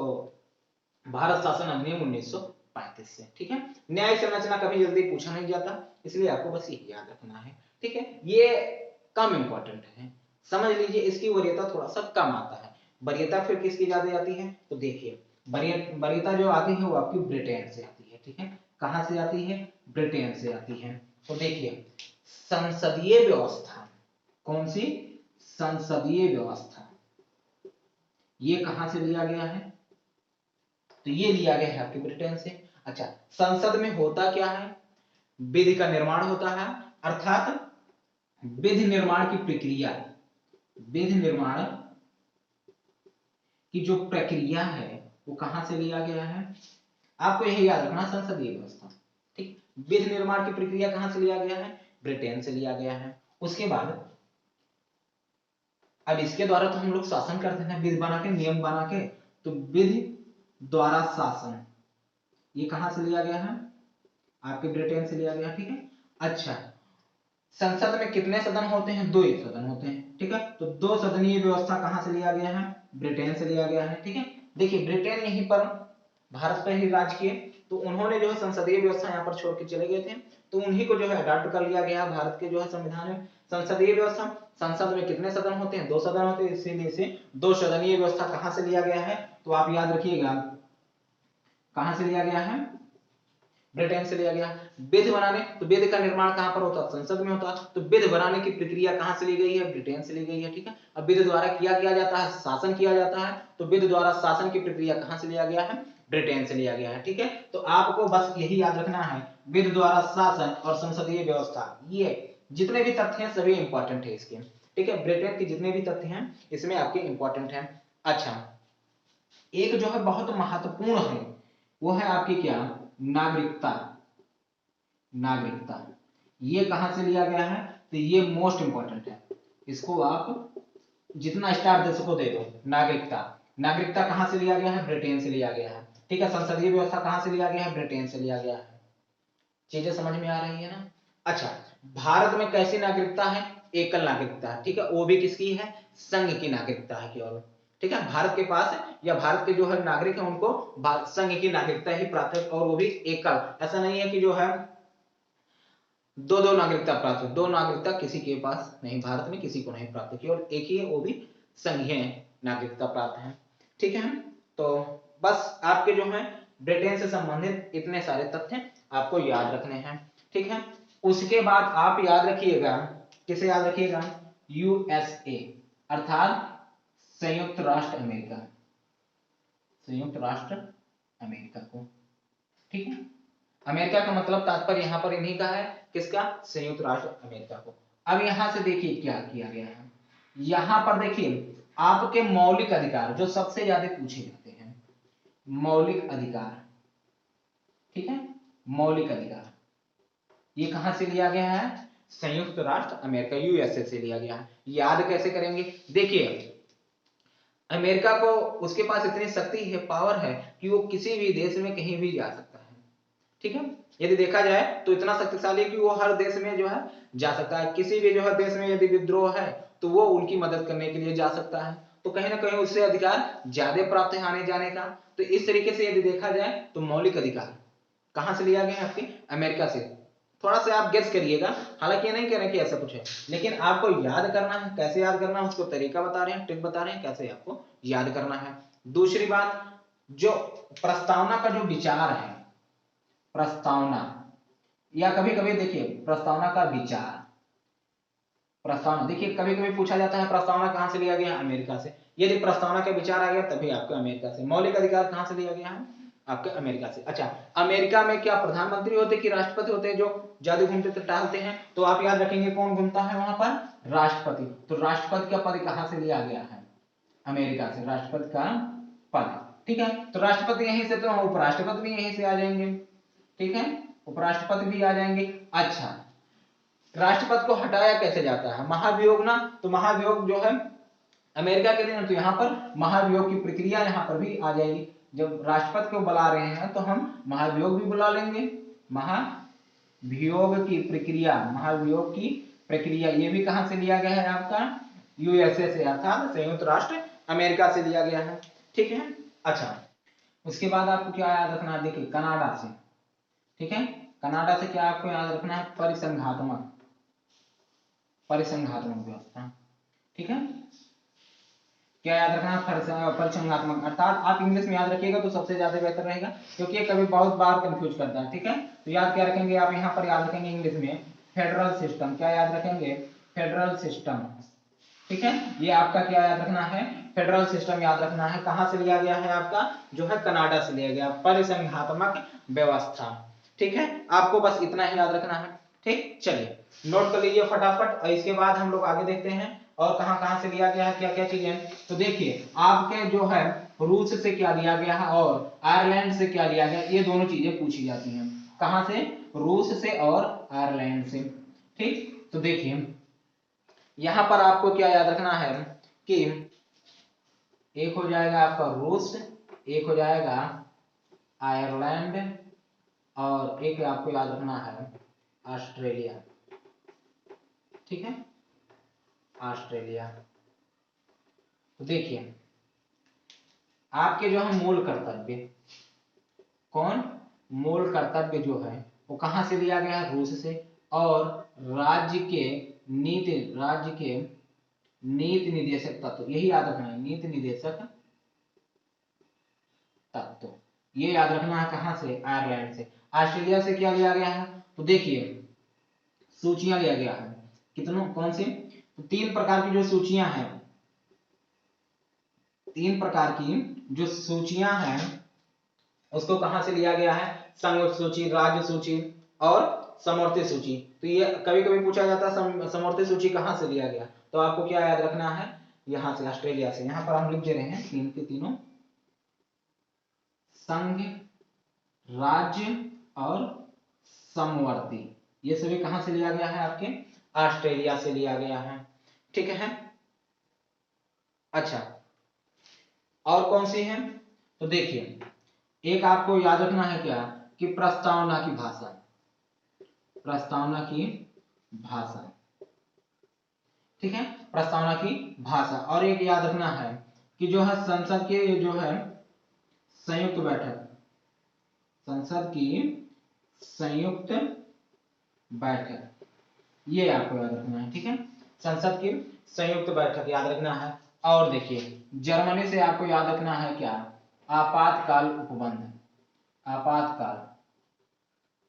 भारत शासन अधिनियम 1935 से, ठीक है। न्यायिक संरचना कभी जल्दी पूछा नहीं जाता, इसलिए आपको बस यही याद रखना है, ठीक है। ये कम इंपॉर्टेंट है, समझ लीजिए, इसकी वरीयता थोड़ा सा कम आता है। वरीयता फिर किसकी ज्यादा आती है, तो देखिए वरीयता जो आती है वो आपकी ब्रिटेन से आती है, ठीक है। कहां से आती है, ब्रिटेन से आती है। तो देखिए संसदीय व्यवस्था, कौन सी, संसदीय व्यवस्था, ये कहां से लिया गया है, तो ये लिया गया है आपके ब्रिटेन से। अच्छा, संसद में होता क्या है, विधि का निर्माण होता है, अर्थात विधि निर्माण की प्रक्रिया, विधि निर्माण की जो प्रक्रिया है वो कहां से लिया गया है, आपको यही याद रखना, संसदीय व्यवस्था, ठीक। विधि निर्माण की प्रक्रिया कहां से लिया गया है, ब्रिटेन से लिया गया है। उसके बाद अब इसके द्वारा तो हम लोग शासन करते हैं, विधि बना के, नियम बना के, तो विधि द्वारा शासन ये कहां से लिया गया है, आपके ब्रिटेन से लिया गया, ठीक है। अच्छा, संसद में कितने सदन होते हैं, 2 सदन होते हैं, ठीक है। तो 2 सदनीय व्यवस्था कहां से लिया गया है, ब्रिटेन से लिया गया है, ठीक है। देखिए ब्रिटेन यहीं पर भारत पर ही राज किए, तो उन्होंने जो है संसदीय व्यवस्था यहाँ पर छोड़ के चले गए थे, तो उन्हीं को जो है अडॉप्ट कर लिया गया भारत के जो है संविधान में। संसदीय व्यवस्था, संसद में कितने सदन होते हैं, 2 सदन होते हैं, इसीलिए इसे 2 सदनीय व्यवस्था कहां से लिया गया है, तो आप याद रखिएगा कहां से लिया गया है, ब्रिटेन से लिया गया। विधि बनाने, तो विधि का निर्माण कहां पर होता है, संसद में होता है, तो विधि बनाने की प्रक्रिया कहां से ली गई है, ब्रिटेन से ली गई है, ठीक है। अब विधि द्वारा किया जाता है, शासन किया जाता है, तो विधि द्वारा शासन की प्रक्रिया कहां से लिया गया है, ब्रिटेन से लिया गया है, ठीक है। तो आपको बस यही याद रखना है, विधि द्वारा शासन और संसदीय व्यवस्था, ये जितने भी तथ्य हैं सभी इंपॉर्टेंट है इसके, ठीक है। ब्रिटेन के जितने भी तथ्य हैं इसमें आपके इंपॉर्टेंट है। अच्छा, एक जो है बहुत महत्वपूर्ण है, वो है आपकी क्या, नागरिकता, नागरिकता, ये कहां से लिया गया है, तो ये मोस्ट इंपॉर्टेंट है, इसको आप जितना स्टार दे सको दे दो। नागरिकता, नागरिकता कहां से लिया गया है, ब्रिटेन से लिया गया है, ठीक है। संसदीय व्यवस्था कहां से लिया गया है, ब्रिटेन से लिया गया है। चीजें समझ में आ रही है ना। अच्छा, भारत में कैसी नागरिकता है, एकल नागरिकता है, ठीक है। वो भी किसकी है, संघ की नागरिकता है केवल, ठीक है। भारत के पास या भारत के जो है नागरिक है उनको संघ की नागरिकता ही प्राप्त है, और वो भी एकल, ऐसा नहीं है कि जो है 2 नागरिकता प्राप्त है, 2 नागरिकता किसी के पास नहीं, भारत में किसी को नहीं प्राप्त, केवल एक ही है, वो भी संघीय नागरिकता प्राप्त है, ठीक है। तो बस आपके जो है ब्रिटेन से संबंधित इतने सारे तथ्य आपको याद रखने हैं, ठीक है। उसके बाद आप याद रखिएगा, किसे याद रखिएगा, यूएसए, अर्थात संयुक्त राष्ट्र अमेरिका, संयुक्त राष्ट्र अमेरिका को, ठीक है। अमेरिका का मतलब तात्पर्य यहां पर इन्हीं का है, किसका, संयुक्त राष्ट्र अमेरिका को। अब यहां से देखिए क्या किया गया है, यहां पर देखिए आपके मौलिक अधिकार जो सबसे ज्यादा पूछे जाते हैं, मौलिक अधिकार, ठीक है। मौलिक अधिकार ये कहां से लिया गया है, संयुक्त राष्ट्र अमेरिका, यूएसए से लिया गया है। याद कैसे करेंगे, देखिए अमेरिका को, उसके पास इतनी शक्ति है, पावर है कि वो किसी भी देश में कहीं भी जा सकता है, ठीक है। यदि देखा जाए तो इतना शक्तिशाली है कि वो हर देश में जो है जा सकता है, किसी भी जो है देश में यदि विद्रोह है तो वो उनकी मदद करने के लिए जा सकता है, तो कहीं ना कहीं उससे अधिकार ज्यादा प्राप्त है आने जाने का। तो इस तरीके से यदि देखा जाए तो मौलिक अधिकार कहां से लिया गया है, आपके अमेरिका से, थोड़ा सा आप गेस करिएगा, हालांकि ये नहीं कह रहे कि ऐसा कुछ है, लेकिन आपको याद करना है। कैसे याद करना है उसको तरीका बता रहे हैं, ट्रिक बता रहे हैं कैसे आपको याद करना है। दूसरी बात, जो प्रस्तावना का जो विचार है, प्रस्तावना, या कभी कभी देखिए प्रस्तावना का विचार, प्रस्तावना देखिए कभी कभी पूछा जाता है प्रस्तावना कहां से लिया गया, अमेरिका से। यदि प्रस्तावना का विचार आ गया तभी आपको अमेरिका से। मौलिक अधिकार कहां से लिया गया है, आपके अमेरिका से। अच्छा, अमेरिका में क्या प्रधानमंत्री होते कि राष्ट्रपति होते हैं जो जादू घूमते टहलते हैं, तो आप याद रखेंगे कौन घूमता है वहां पर, राष्ट्रपति। तो राष्ट्रपति का पद कहां से लिया गया है, अमेरिका से, राष्ट्रपति का पद। ठीक है, तो राष्ट्रपति यहीं से, तो उपराष्ट्रपति भी यहीं से आ जाएंगे। ठीक है, उपराष्ट्रपति भी आ जाएंगे। अच्छा, राष्ट्रपति को हटाया कैसे जाता है, महाभियोग ना, तो महाभियोग जो है अमेरिका के दिन, तो यहाँ पर महाभियोग की प्रक्रिया यहाँ पर भी आ जाएगी। जब राष्ट्रपति को बुला रहे हैं तो हम महाभियोग भी बुला लेंगे। महाभियोग की प्रक्रिया, महाभियोग की प्रक्रिया, ये भी कहां से लिया गया है, आपका यूएसए से, अर्थात संयुक्त राष्ट्र अमेरिका से लिया गया है। ठीक है, अच्छा, उसके बाद आपको क्या याद रखना है, देखिए कनाडा से। ठीक है, कनाडा से क्या आपको याद रखना है, परिसंघात्मक, परिसंघात्मक व्यवस्था। ठीक है, क्या याद रखना है, परिसंघात्मक, अर्थात आप इंग्लिश में याद रखिएगा तो सबसे ज्यादा बेहतर रहेगा, क्योंकि ये कभी बहुत बार कंफ्यूज करता है। ठीक है, तो याद क्या रखेंगे आप, यहाँ पर याद रखेंगे इंग्लिश में फेडरल सिस्टम। क्या याद रखेंगे, फेडरल सिस्टम। ठीक है, ये आपका क्या याद रखना है, फेडरल सिस्टम याद रखना है। कहां से लिया गया है, आपका जो है कनाडा से लिया गया, परिसंघात्मक व्यवस्था। ठीक है, आपको बस इतना ही याद रखना है। ठीक, चलिए नोट कर लीजिए फटाफट, और इसके बाद हम लोग आगे देखते हैं और कहां कहां से लिया गया है, क्या क्या चीजें। तो देखिए आपके जो है रूस से क्या लिया गया है और आयरलैंड से क्या लिया गया, ये दोनों चीजें पूछी जाती हैं। कहां से, रूस से और आयरलैंड से। ठीक, तो देखिए यहां पर आपको क्या याद रखना है कि एक हो जाएगा आपका रूस, एक हो जाएगा आयरलैंड, और एक आपको याद रखना है ऑस्ट्रेलिया। ठीक है, ऑस्ट्रेलिया। तो देखिए आपके जो है मूल कर्तव्य, कौन, मूल कर्तव्य जो है वो कहां से लिया गया है, रूस से, और राज्य के नीति, राज्य के नीति निदेशक तत्व, यही याद रखना है, नीति निदेशक तत्व, ये याद रखना है। कहां से, आयरलैंड से। ऑस्ट्रेलिया से क्या लिया गया है, तो देखिए सूचियां लिया गया है, कितनों, कौन सी, तो 3 प्रकार की जो सूचियां हैं, 3 प्रकार की जो सूचियां हैं उसको कहां से लिया गया है, संयुक्त सूची, राज्य सूची और समवर्ती सूची। तो ये कभी कभी पूछा जाता है समवर्ती सूची कहां से लिया गया, तो आपको क्या याद रखना है, यहां से, ऑस्ट्रेलिया से। यहां पर हम लिख दे रहे हैं तीन के तीनों, संघ, राज्य और समवर्ती, ये सभी कहां से लिया गया है, आपके ऑस्ट्रेलिया से लिया गया है। ठीक है, अच्छा, और कौन सी है, तो देखिए एक आपको याद रखना है क्या, कि प्रस्तावना की भाषा, प्रस्तावना की भाषा। ठीक है, प्रस्तावना की भाषा। और एक याद रखना है कि जो है संसद के जो है संयुक्त बैठक, संसद की संयुक्त बैठक, ये आपको याद रखना है। ठीक है, संसद की संयुक्त बैठक याद रखना है। और देखिए जर्मनी से आपको याद रखना है क्या, आपातकाल उपबंध, आपातकाल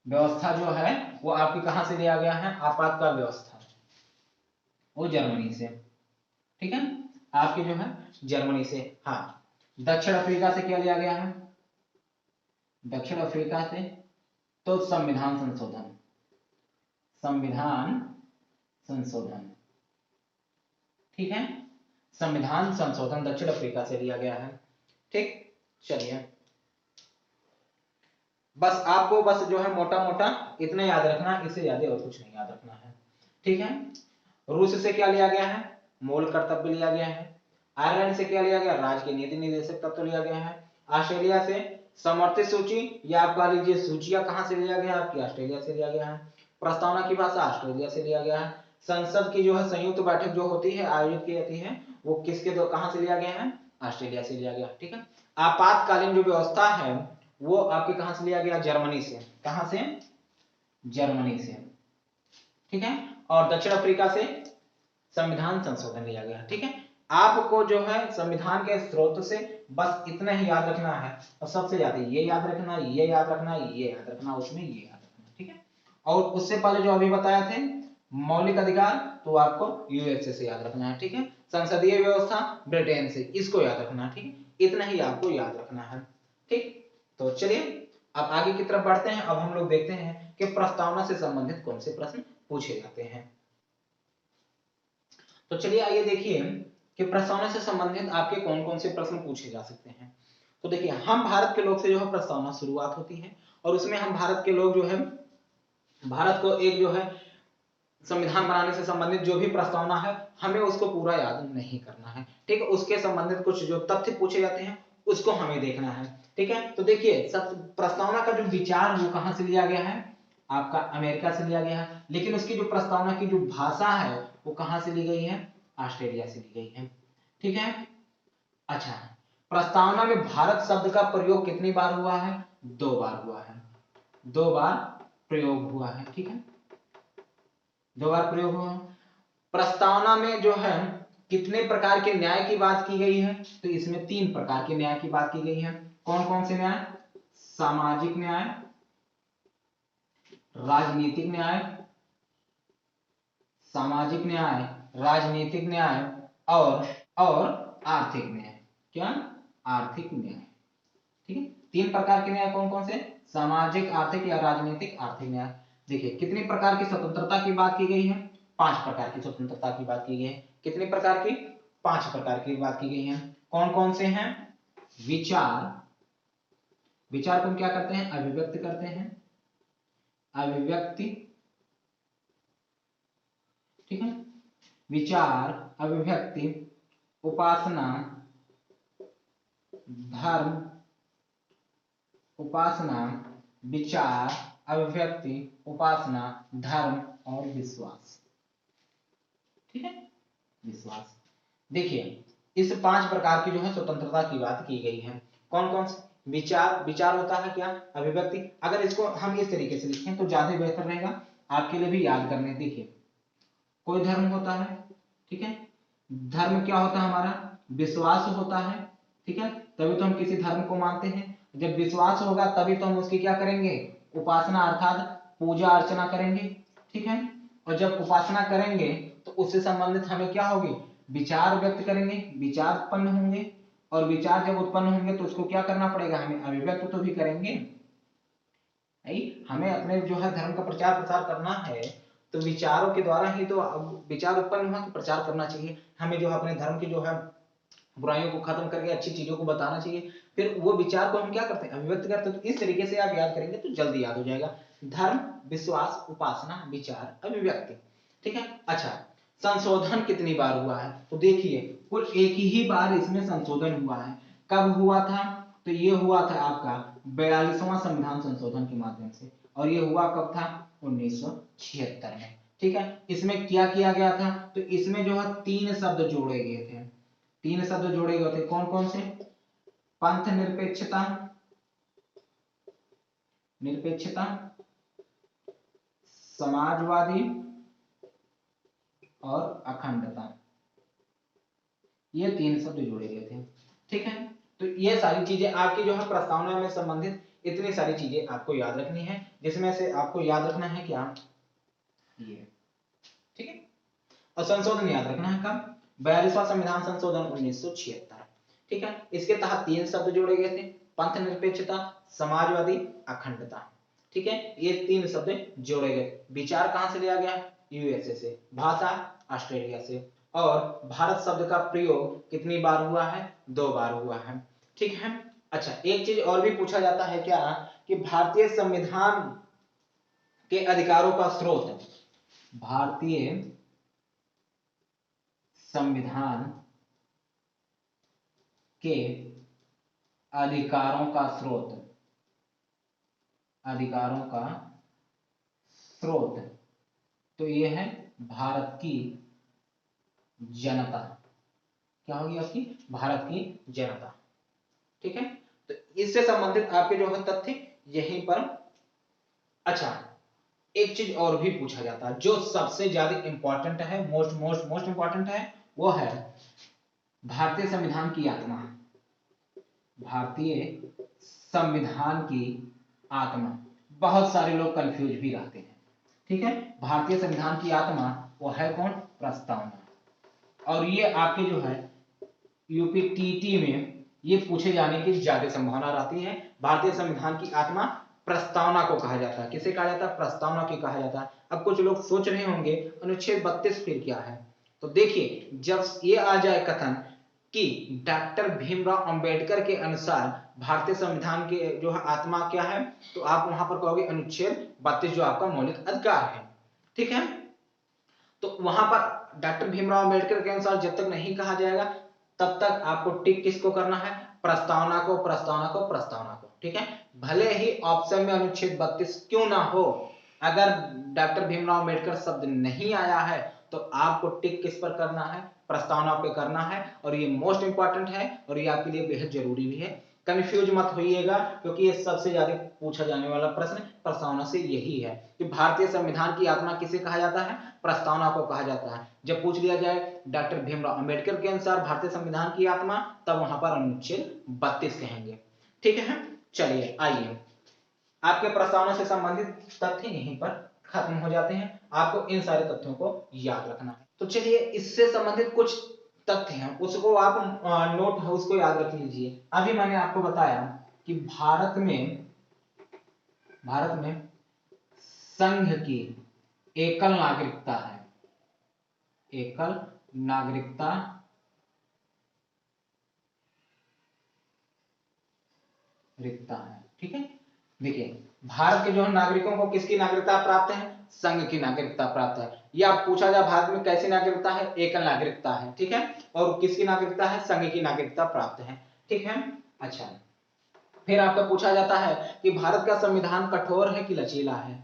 व्यवस्था जो है वो आपकी कहां से लिया गया है, आपातकाल व्यवस्था, वो जर्मनी से। ठीक है, आपकी जो है जर्मनी से। हाँ, दक्षिण अफ्रीका से क्या लिया गया है, दक्षिण अफ्रीका से तो संविधान संशोधन, संविधान संशोधन। ठीक है, संविधान संशोधन दक्षिण अफ्रीका से लिया गया है। ठीक, चलिए बस आपको बस जो है मोटा मोटा इतना याद रखना है, इससे ज्यादा और कुछ नहीं याद रखना है। ठीक है, रूस से क्या लिया गया है, मूल कर्तव्य लिया गया है। आयरलैंड से क्या लिया गया, राज्य के नीति निदेशक तत्व लिया गया है। ऑस्ट्रेलिया से समवर्ती सूची, या आप कह लीजिए सूचियां कहां से लिया गया है, आपकी ऑस्ट्रेलिया से लिया गया है। प्रस्तावना की भाषा ऑस्ट्रेलिया से लिया गया है। संसद की जो है संयुक्त बैठक जो होती है, आयोजित की जाती है, वो किसके दो कहां से लिया गया है, ऑस्ट्रेलिया से लिया गया। ठीक है, आपातकालीन जो व्यवस्था है वो आपके कहां से लिया गया, जर्मनी से। कहां से, जर्मनी से, ठीक है, और दक्षिण अफ्रीका से संविधान संशोधन लिया गया, ठीक है। आपको जो है संविधान के स्रोत से बस इतना ही याद रखना है, और सबसे ज्यादा ये याद रखना, ये याद रखना, ये याद रखना, उसमें ये याद रखना, ठीक है। और उससे पहले जो अभी बताया थे मौलिक अधिकार, तो आपको यूएसए से याद रखना है, ठीक है। संसदीय व्यवस्था ब्रिटेन से, इसको याद रखना है, ठीक है। इतना ही आपको याद रखना है, ठीक। तो चलिए अब आगे की तरफ बढ़ते हैं। अब हम लोग देखते हैं कि प्रस्तावना से संबंधित कौन से प्रश्न पूछे जाते हैं। तो चलिए आइए देखिए कि प्रस्तावना से संबंधित आपके कौन कौन से प्रश्न पूछे जा सकते हैं। तो देखिए हम भारत के लोग से जो है प्रस्तावना शुरुआत होती है, और उसमें हम भारत के लोग जो है भारत को एक जो है संविधान बनाने से संबंधित जो भी प्रस्तावना है हमें उसको पूरा याद नहीं करना है, ठीक है। उसके संबंधित कुछ जो तथ्य पूछे जाते हैं उसको हमें देखना है, ठीक है। तो देखिए सब प्रस्तावना का जो विचार वो कहां से लिया गया है, आपका अमेरिका से लिया गया है, लेकिन उसकी जो प्रस्तावना की जो भाषा है वो कहां से ली गई है, ऑस्ट्रेलिया से ली गई है, ठीक है। अच्छा, प्रस्तावना में भारत शब्द का प्रयोग कितनी बार हुआ है, 2 बार हुआ है, 2 बार प्रयोग हुआ है, ठीक है, 2 बार प्रयोग हुआ। प्रस्तावना में जो है कितने प्रकार के न्याय की बात की गई है, तो इसमें 3 प्रकार के न्याय की बात की गई है। कौन कौन से न्याय, सामाजिक न्याय, राजनीतिक न्याय, सामाजिक न्याय, राजनीतिक न्याय और आर्थिक न्याय, क्या, आर्थिक न्याय, ठीक है। 3 प्रकार के न्याय कौन कौन से, सामाजिक, आर्थिक या राजनीतिक, आर्थिक न्याय। देखिए कितनी प्रकार की स्वतंत्रता की बात की गई है, 5 प्रकार की स्वतंत्रता की बात की गई है। कितनी प्रकार की, 5 प्रकार की बात की गई है। कौन कौन से हैं, विचार, विचार को हम क्या करते हैं, अभिव्यक्त करते हैं, अभिव्यक्ति, ठीक है, विचार, अभिव्यक्ति, उपासना, धर्म, उपासना, विचार, अभिव्यक्ति, उपासना, धर्म और विश्वास, ठीक है, विश्वास। देखिए इस 5 प्रकार की जो है स्वतंत्रता की बात की गई है। कौन कौन से, विचार, विचार होता है क्या, अभिव्यक्ति। अगर इसको हम इस तरीके से लिखें तो ज्यादा बेहतर रहेगा आपके लिए भी याद करने। देखिए कोई धर्म होता है, ठीक है, धर्म क्या होता है हमारा, विश्वास होता है, ठीक है, तभी तो हम किसी धर्म को मानते हैं। जब विश्वास होगा तभी तो हम उसकी क्या करेंगे, उपासना अर्थात पूजा अर्चना करेंगे, ठीक है। और जब उपासना करेंगे तो उससे संबंधित हमें क्या होगी, विचार व्यक्त करेंगे, विचार उत्पन्न होंगे, और विचार जब उत्पन्न होंगे तो उसको क्या करना पड़ेगा, हमें अभिव्यक्त तो भी करेंगे। हमें अपने जो है धर्म का प्रचार प्रसार करना है तो विचारों के द्वारा ही तो, विचार उत्पन्न हुआ तो प्रचार करना चाहिए। हमें जो अपने धर्म की जो है बुराइयों को खत्म करके अच्छी चीजों को बताना चाहिए। फिर वो विचार को हम क्या करते हैं, अभिव्यक्त करते हैं। तो इस तरीके से आप याद करेंगे तो जल्दी याद हो जाएगा, धर्म, विश्वास, उपासना, विचार, अभिव्यक्ति, ठीक है। अच्छा, संशोधन कितनी बार हुआ है, तो देखिए कुल एक ही बार इसमें संशोधन हुआ है। कब हुआ था, तो ये हुआ था आपका 42वां संविधान संशोधन के माध्यम से, और ये हुआ कब था, 1976 में, ठीक है। इसमें क्या किया गया था, तो इसमें जो है 3 शब्द जोड़े गए थे, 3 शब्द जोड़े गए थे। कौन कौन से, पंथ निरपेक्षता, निरपेक्षता, समाजवादी और अखंडता, ये 3 शब्द जोड़े गए थे, ठीक है। तो ये सारी चीजें आपकी जो है प्रस्तावना में संबंधित इतनी सारी चीजें आपको याद रखनी है, जिसमें से आपको याद रखना है क्या, ये, ठीक है। और संशोधन याद रखना है कब, 42वां संविधान संशोधन 1976, ठीक है। इसके तहत 3 शब्द जोड़े गए थे, पंथ निरपेक्षता, समाजवादी, अखंडता, ठीक है। ये 3 शब्द जोड़े गए। विचार कहां से लिया गया, यूएसए से, भाषा ऑस्ट्रेलिया से, और भारत शब्द का प्रयोग कितनी बार हुआ है, 2 बार हुआ है, ठीक है। अच्छा, एक चीज और भी पूछा जाता है क्या, कि भारतीय संविधान के अधिकारों का स्रोत, भारतीय संविधान के अधिकारों का स्रोत, अधिकारों का स्रोत, तो ये है भारत की जनता, क्या होगी आपकी, भारत की जनता, ठीक है। तो इससे संबंधित आपके जो है तथ्य यहीं पर। अच्छा, एक चीज और भी पूछा जाता है जो सबसे ज्यादा इंपॉर्टेंट है, मोस्ट इंपॉर्टेंट है, वो है भारतीय संविधान की आत्मा। भारतीय संविधान की आत्मा, बहुत सारे लोग कंफ्यूज भी रहते हैं, ठीक है। भारतीय संविधान की आत्मा वो है कौन? प्रस्तावना। और ये आपके जो है यूपीटीटी में ये पूछे जाने की ज्यादा संभावना रहती है। भारतीय संविधान की आत्मा प्रस्तावना को कहा जाता है। किसे कहा जाता है? प्रस्तावना की कहा जाता है। अब कुछ लोग सोच रहे होंगे अनुच्छेद 32 फिर क्या है? तो देखिए, जब ये आ जाए कथन कि डॉक्टर भीमराव अंबेडकर के अनुसार भारतीय संविधान के जो है आत्मा क्या है, तो आप वहां पर कहोगे अनुच्छेद 32 जो आपका मौलिक अधिकार है, ठीक है। तो वहां पर डॉक्टर भीमराव अंबेडकर के अनुसार जब तक नहीं कहा जाएगा तब तक आपको टिक किसको करना है? प्रस्तावना को, प्रस्तावना को, प्रस्तावना को, ठीक है। भले ही ऑप्शन में अनुच्छेद 32 क्यों ना हो, अगर डॉक्टर भीमराव अंबेडकर शब्द नहीं आया है तो आपको टिक किस पर करना है? प्रस्तावना पे करना है। और ये मोस्ट इंपॉर्टेंट है और ये आपके लिए बेहद जरूरी भी है। कंफ्यूज मत होइएगा, क्योंकि ये सबसे ज्यादा पूछा जाने वाला प्रश्न प्रस्तावना से यही है कि भारतीय संविधान की आत्मा किसे कहा जाता है? प्रस्तावना को कहा जाता है। जब पूछ लिया जाए डॉक्टर भीमराव अंबेडकर के अनुसार भारतीय संविधान की आत्मा, तब वहां पर अनुच्छेद 32 कहेंगे, ठीक है। चलिए आइए, आपके प्रस्तावना से संबंधित तथ्य यहीं पर खत्म हो जाते हैं। आपको इन सारे तथ्यों को याद रखना है। तो चलिए, इससे संबंधित कुछ तथ्य हैं उसको आप नोट है उसको याद रख लीजिए। अभी मैंने आपको बताया कि भारत में संघ की एकल नागरिकता है, एकल नागरिकता रिक्ता है, ठीक है। देखिए, भारत के जो नागरिकों को किसकी नागरिकता प्राप्त है? संघ की नागरिकता प्राप्त है। यह आप पूछा जाए भारत में कैसी नागरिकता है? एकल नागरिकता है, ठीक है। और किसकी नागरिकता है? संघ की नागरिकता प्राप्त है, ठीक है। अच्छा, फिर आपका पूछा जाता है कि भारत का संविधान कठोर है कि लचीला है,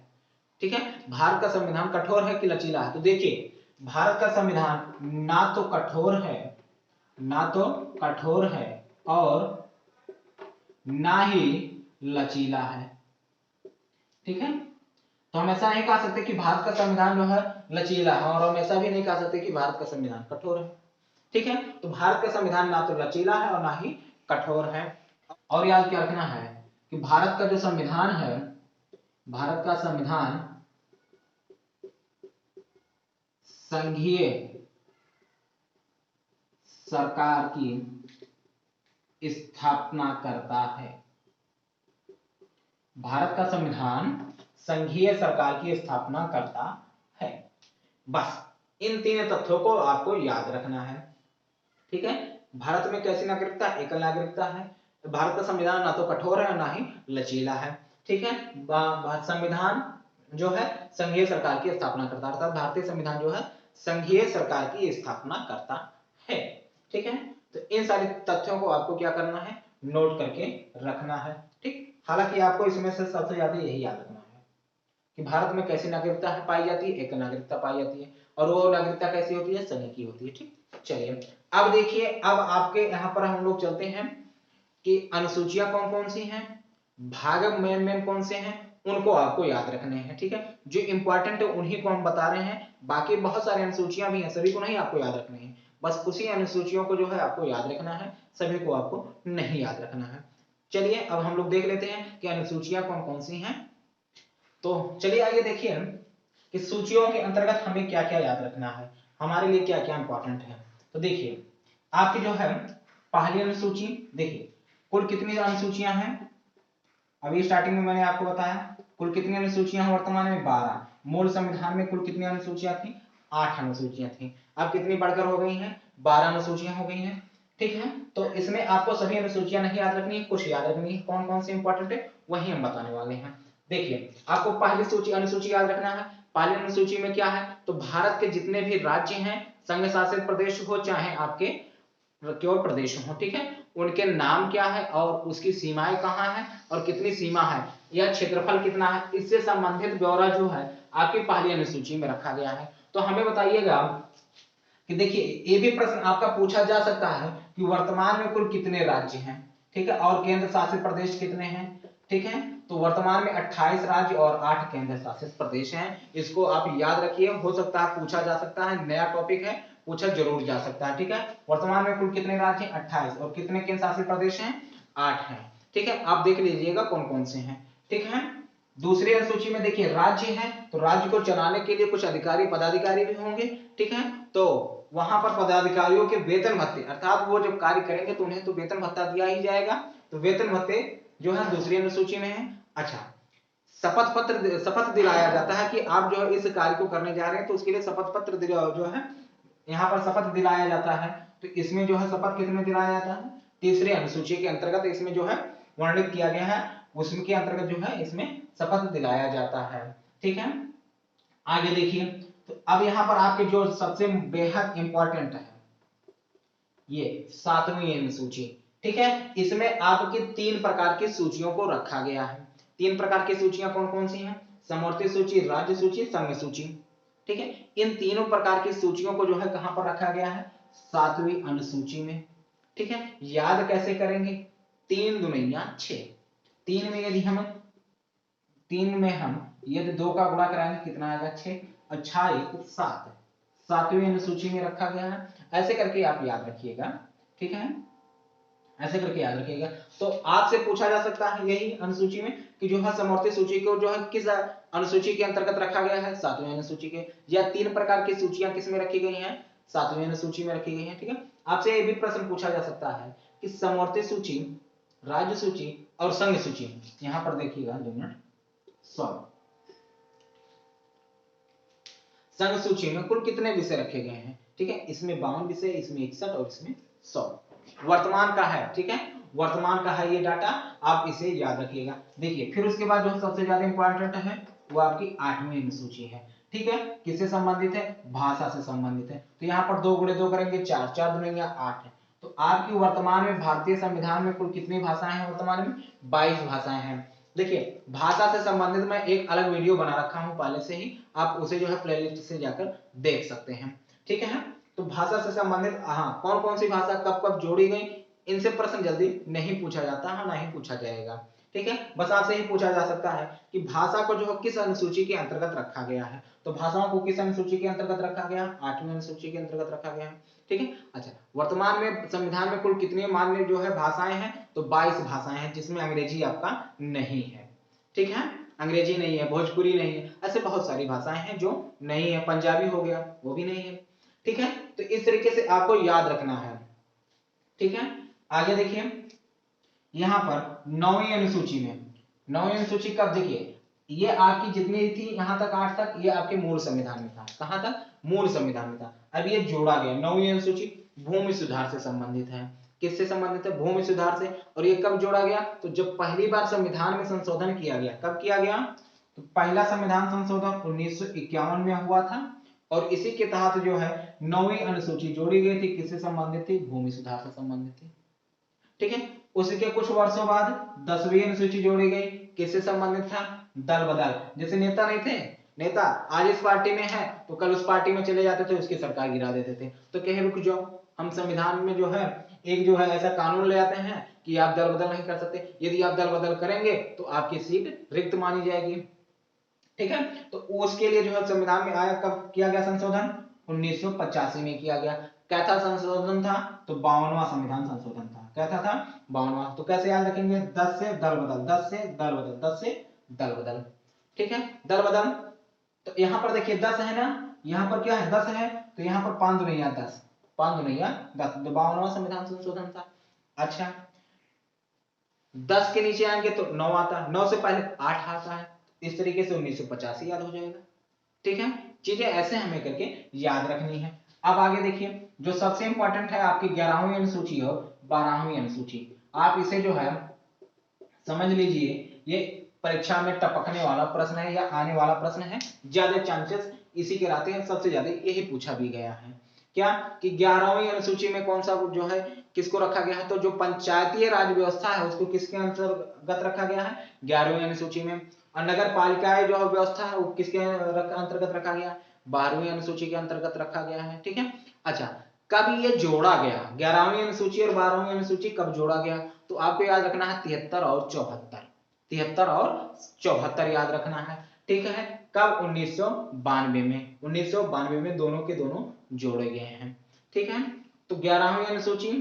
ठीक है। भारत का संविधान कठोर है कि लचीला है? तो देखिए, भारत का संविधान ना तो कठोर है, ना तो कठोर है और ना ही लचीला है, ठीक है। तो हम ऐसा नहीं कह सकते कि भारत का संविधान जो है लचीला है, और हम ऐसा भी नहीं कह सकते कि भारत का संविधान कठोर है, ठीक है। तो भारत का संविधान ना तो लचीला है और ना ही कठोर है। और याद क्या रखना है कि भारत का जो संविधान है, भारत का संविधान संघीय सरकार की स्थापना करता है। भारत का संविधान संघीय सरकार की स्थापना करता है। बस इन तीन तथ्यों को आपको याद रखना है, ठीक है। भारत में कैसी नागरिकता? एकल नागरिकता है। भारत का संविधान ना तो कठोर है ना ही लचीला है, ठीक है। संविधान जो है संघीय सरकार की स्थापना करता है, अर्थात भारतीय संविधान जो है संघीय सरकार की स्थापना करता है, ठीक है। तो इन सारे तथ्यों को आपको क्या करना है? नोट करके रखना है, ठीक। हालांकि आपको इसमें से सबसे ज्यादा यही याद रखना है कि भारत में कैसी नागरिकता पाई जाती है? एकल नागरिकता पाई जाती है। और वो नागरिकता कैसी होती है? संघ की होती है, ठीक। चलिए, अब देखिए, अब आपके यहाँ पर हम लोग चलते हैं कि अनुसूचियां कौन कौन सी हैं, भाग मेन कौन से हैं, उनको आपको याद रखने हैं, ठीक है। जो इंपॉर्टेंट है उन्हीं को हम बता रहे हैं, बाकी बहुत सारी अनुसूचियां भी हैं, सभी को नहीं आपको याद रखने हैं। बस उसी अनुसूचियों को जो है आपको याद रखना है, सभी को आपको नहीं याद रखना है। चलिए, अब हम लोग देख लेते हैं कि अनुसूचियां कौन कौन सी हैं। तो चलिए आइए देखिए कि सूचियों के अंतर्गत हमें क्या क्या याद रखना है, हमारे लिए क्या क्या इंपॉर्टेंट है। तो देखिए, आपकी जो है पहली अनुसूची, देखिए कुल कितनी अनुसूचियां हैं? अभी स्टार्टिंग में मैंने आपको बताया कुल कितनी अनुसूचियां हैं वर्तमान में? 12। मूल संविधान में कुल कितनी अनुसूचियां थी? 8 अनुसूचियां थी। अब कितनी बढ़कर हो गई हैं? 12 अनुसूचियां हो गई हैं, ठीक है। तो इसमें आपको सभी अनुसूचियां नहीं याद रखनी है, कुछ याद रखनी है। कौन कौन सी इंपॉर्टेंट है वही हम बताने वाले हैं। देखिए, आपको पहली सूची अनुसूची याद रखना है। पहली अनुसूची में क्या है? तो भारत के जितने भी राज्य हैं, संघ शासित प्रदेश हो चाहे आपके केवल प्रदेश हो, ठीक है, उनके नाम क्या है और उसकी सीमाएं कहाँ है और कितनी सीमा है, यह क्षेत्रफल कितना है, इससे संबंधित ब्यौरा जो है आपकी पहली अनुसूची में रखा गया है। तो हमें बताइएगा कि देखिए, ये भी प्रश्न आपका पूछा जा सकता है कि वर्तमान में कुल कितने राज्य हैं, ठीक है, और केंद्र शासित प्रदेश कितने हैं। ठीक है। तो वर्तमान में 28 राज्य और 8 केंद्र शासित प्रदेश हैं। इसको आप याद रखिए, हो सकता है पूछा जा सकता है, नया टॉपिक है, पूछा जरूर जा सकता है। ठीक है, वर्तमान में कुल कितने राज्य हैं? 28, और कितने केंद्र शासित प्रदेश हैं? 8 हैं। ठीक है, आप देख लीजिएगा कौन कौन से हैं। ठीक है, दूसरी अनुसूची में देखिए राज्य है, तो राज्य को चलाने के लिए कुछ अधिकारी पदाधिकारी भी होंगे। ठीक है, तो वहां पर पदाधिकारियों के वेतन भत्ते, अर्थात वो जब कार्य करेंगे तो उन्हें तो वेतन भत्ता दिया ही जाएगा, तो वेतन भत्ते जो है दूसरी अनुसूची में है। अच्छा, शपथ दिलाया जाता है कि आप जो है इस कार्य को करने जा रहे हैं, तो उसके लिए शपथ पत्र जो है यहाँ पर शपथ दिलाया जाता है। तो इसमें जो है शपथ किसमें दिलाया जाता है? तीसरी अनुसूची के अंतर्गत इसमें जो है वर्णित किया गया है, उसके अंतर्गत जो है इसमें शपथ दिलाया जाता है। ठीक है, आगे देखिए, तो अब यहाँ पर आपके जो सबसे बेहद इंपॉर्टेंट है ये 7वीं अनुसूची। ठीक है, इसमें आपकी 3 प्रकार की सूचियों को रखा गया है। 3 प्रकार की सूचियां कौन कौन सी हैं? समवर्ती सूची, राज्य सूची, संघ सूची। ठीक है, इन तीनों प्रकार की सूचियों को जो है कहां पर रखा गया है? 7वीं अनुसूची में। ठीक है, याद कैसे करेंगे? 3 दूनिया 6, 3 में यदि हम 2 का गुणा कराएंगे कितना आएगा? 6, और 6 1 7, 7वीं अनुसूची में रखा गया है। ऐसे करके आप याद रखिएगा। ठीक है, ऐसे करके याद रखिएगा। तो आपसे पूछा जा सकता है यही अनुसूची में कि जो है समवर्ती सूची को जो है किस अनुसूची के अंतर्गत रखा गया है? 7वीं अनुसूची के। या 3 प्रकार की सूचियां किस में रखी गई हैं? 7वीं अनुसूची में रखी गई हैं। ठीक है, आपसे ये भी प्रश्न पूछा जा सकता है कि समवर्ती सूची, राज्य सूची और संघ सूची, यहां पर देखिएगा 2 मिनट, संघ सूची में कुल कितने विषय रखे गए हैं? ठीक है, इसमें 52 विषय, इसमें 61 और इसमें 100 वर्तमान का है। ठीक है, वर्तमान का है ये डाटा, आप इसे याद रखिएगा। देखिए, फिर उसके बाद जो सबसे ज्यादा इंपॉर्टेंट है वो आपकी 8वीं अनुसूची है। ठीक है, किससे संबंधित है? भाषा से संबंधित है। तो यहाँ पर 2 गुणे 2 करेंगे 4, 4 दूनी 8 है। तो आपकी वर्तमान में भारतीय संविधान में कुल कितनी भाषाएं हैं? वर्तमान में 22 भाषाएं हैं। देखिए, भाषा से संबंधित मैं एक अलग वीडियो बना रखा हूं पहले से ही, आप उसे जो है प्लेलिस्ट से जाकर देख सकते हैं। ठीक है, तो भाषा से संबंधित हाँ, कौन कौन सी भाषा कब कब जोड़ी गई, इनसे प्रश्न जल्दी नहीं पूछा जाता है, नहीं पूछा जाएगा। ठीक है, बस आपसे ही पूछा जा सकता है कि भाषा को जो है किस अनुसूची के अंतर्गत रखा गया है। तो भाषाओं को किस अनुसूची के अंतर्गत रखा गया? 8वीं अनुसूची के अंतर्गत रखा गया है। ठीक है, अच्छा, वर्तमान में संविधान में कुल कितनी मान्य जो है भाषाएं हैं? तो 22 भाषाएं हैं, जिसमें अंग्रेजी आपका नहीं है। ठीक है, अंग्रेजी नहीं है, भोजपुरी नहीं है, ऐसे बहुत सारी भाषाएं हैं जो नहीं है। पंजाबी हो गया, वो भी नहीं है। ठीक है, तो इस तरीके से आपको याद रखना है। ठीक है, आगे देखिए, यहां पर 9वीं अनुसूची में, 9वीं अनुसूची कब? देखिए, ये आपकी जितनी थी यहां तक 8 तक, ये आपके मूल संविधान में था। कहां तक? मूल संविधान में था। अब ये जोड़ा गया। 9वीं अनुसूची भूमि सुधार से संबंधित है। किससे संबंधित है? भूमि सुधार से। और ये कब जोड़ा गया? तो जब पहली बार संविधान में संशोधन किया गया। कब किया गया? तो पहला संविधान संशोधन 1951 में हुआ था, और इसी के तहत जो है 9वीं अनुसूची जोड़ी गई थी। किससे संबंधित थी? भूमि सुधार से संबंधित थी। ठीक है, उसके कुछ वर्षों बाद 10वीं अनुसूची जोड़ी गई। किससे संबंधित था? दल बदल। जैसे नेता नहीं थे, नेता आज इस पार्टी में है तो कल उस पार्टी में चले जाते थे, उसकी सरकार गिरा देते थे। तो कहे रुक जाओ, हम संविधान में जो है एक जो है ऐसा कानून ले आते हैं कि आप दल बदल नहीं कर सकते। यदि आप दल बदल करेंगे तो आपकी सीट रिक्त मानी जाएगी। ठीक है, तो उसके लिए जो है संविधान में आया, कब किया गया संशोधन? 1985 में किया गया। कैसा संशोधन था? तो 52वां संविधान संशोधन था। कैसा था? 52वां। तो कैसे याद रखेंगे? 10 से दल बदल, 10 से दल बदल, 10 से दल बदल। ठीक है, दल बदल। तो यहां पर देखिए 10 है ना, यहां पर क्या है? 10 है, तो यहां पर 5 दुनिया 10, 5 दुनिया 10, तो 52वां संविधान संशोधन था। अच्छा, 10 के नीचे आएंगे तो 9 आता है, 9 से पहले 8 आता है। इस तरीके से 1985 याद हो जाएगा। ठीक है, चीजें ऐसे हमें करके याद रखनी है। अब आगे देखिए, जो सबसे इंपॉर्टेंट है आपकी 11वीं अनुसूची और 12वीं अनुसूची। आप इसे जो है समझ लीजिए, ये परीक्षा में टपकने वाला प्रश्न है या आने वाला प्रश्न है। ज्यादा चांसेस इसी के रहते हैं, सबसे ज्यादा यही पूछा भी गया है। क्या कि 11वीं अनुसूची में कौन सा जो है किसको रखा गया है? तो जो पंचायती राज व्यवस्था है उसको किसके अंतर्गत रखा गया है? 11वीं अनुसूची में। और नगर पालिकाएं जो व्यवस्था है वो किसके अंतर्गत रखा गया? 12वीं अनुसूची के अंतर्गत रखा गया है। ठीक है, अच्छा, कब ये जोड़ा गया? 11वीं अनुसूची और 12वीं अनुसूची कब जोड़ा गया? तो आपको याद रखना है 73 और 74। 73 और 74 याद रखना है, ठीक है। कब? 1992 में, 1992 में दोनों के दोनों जोड़े गए हैं, ठीक है। तो 11वीं अनुसूची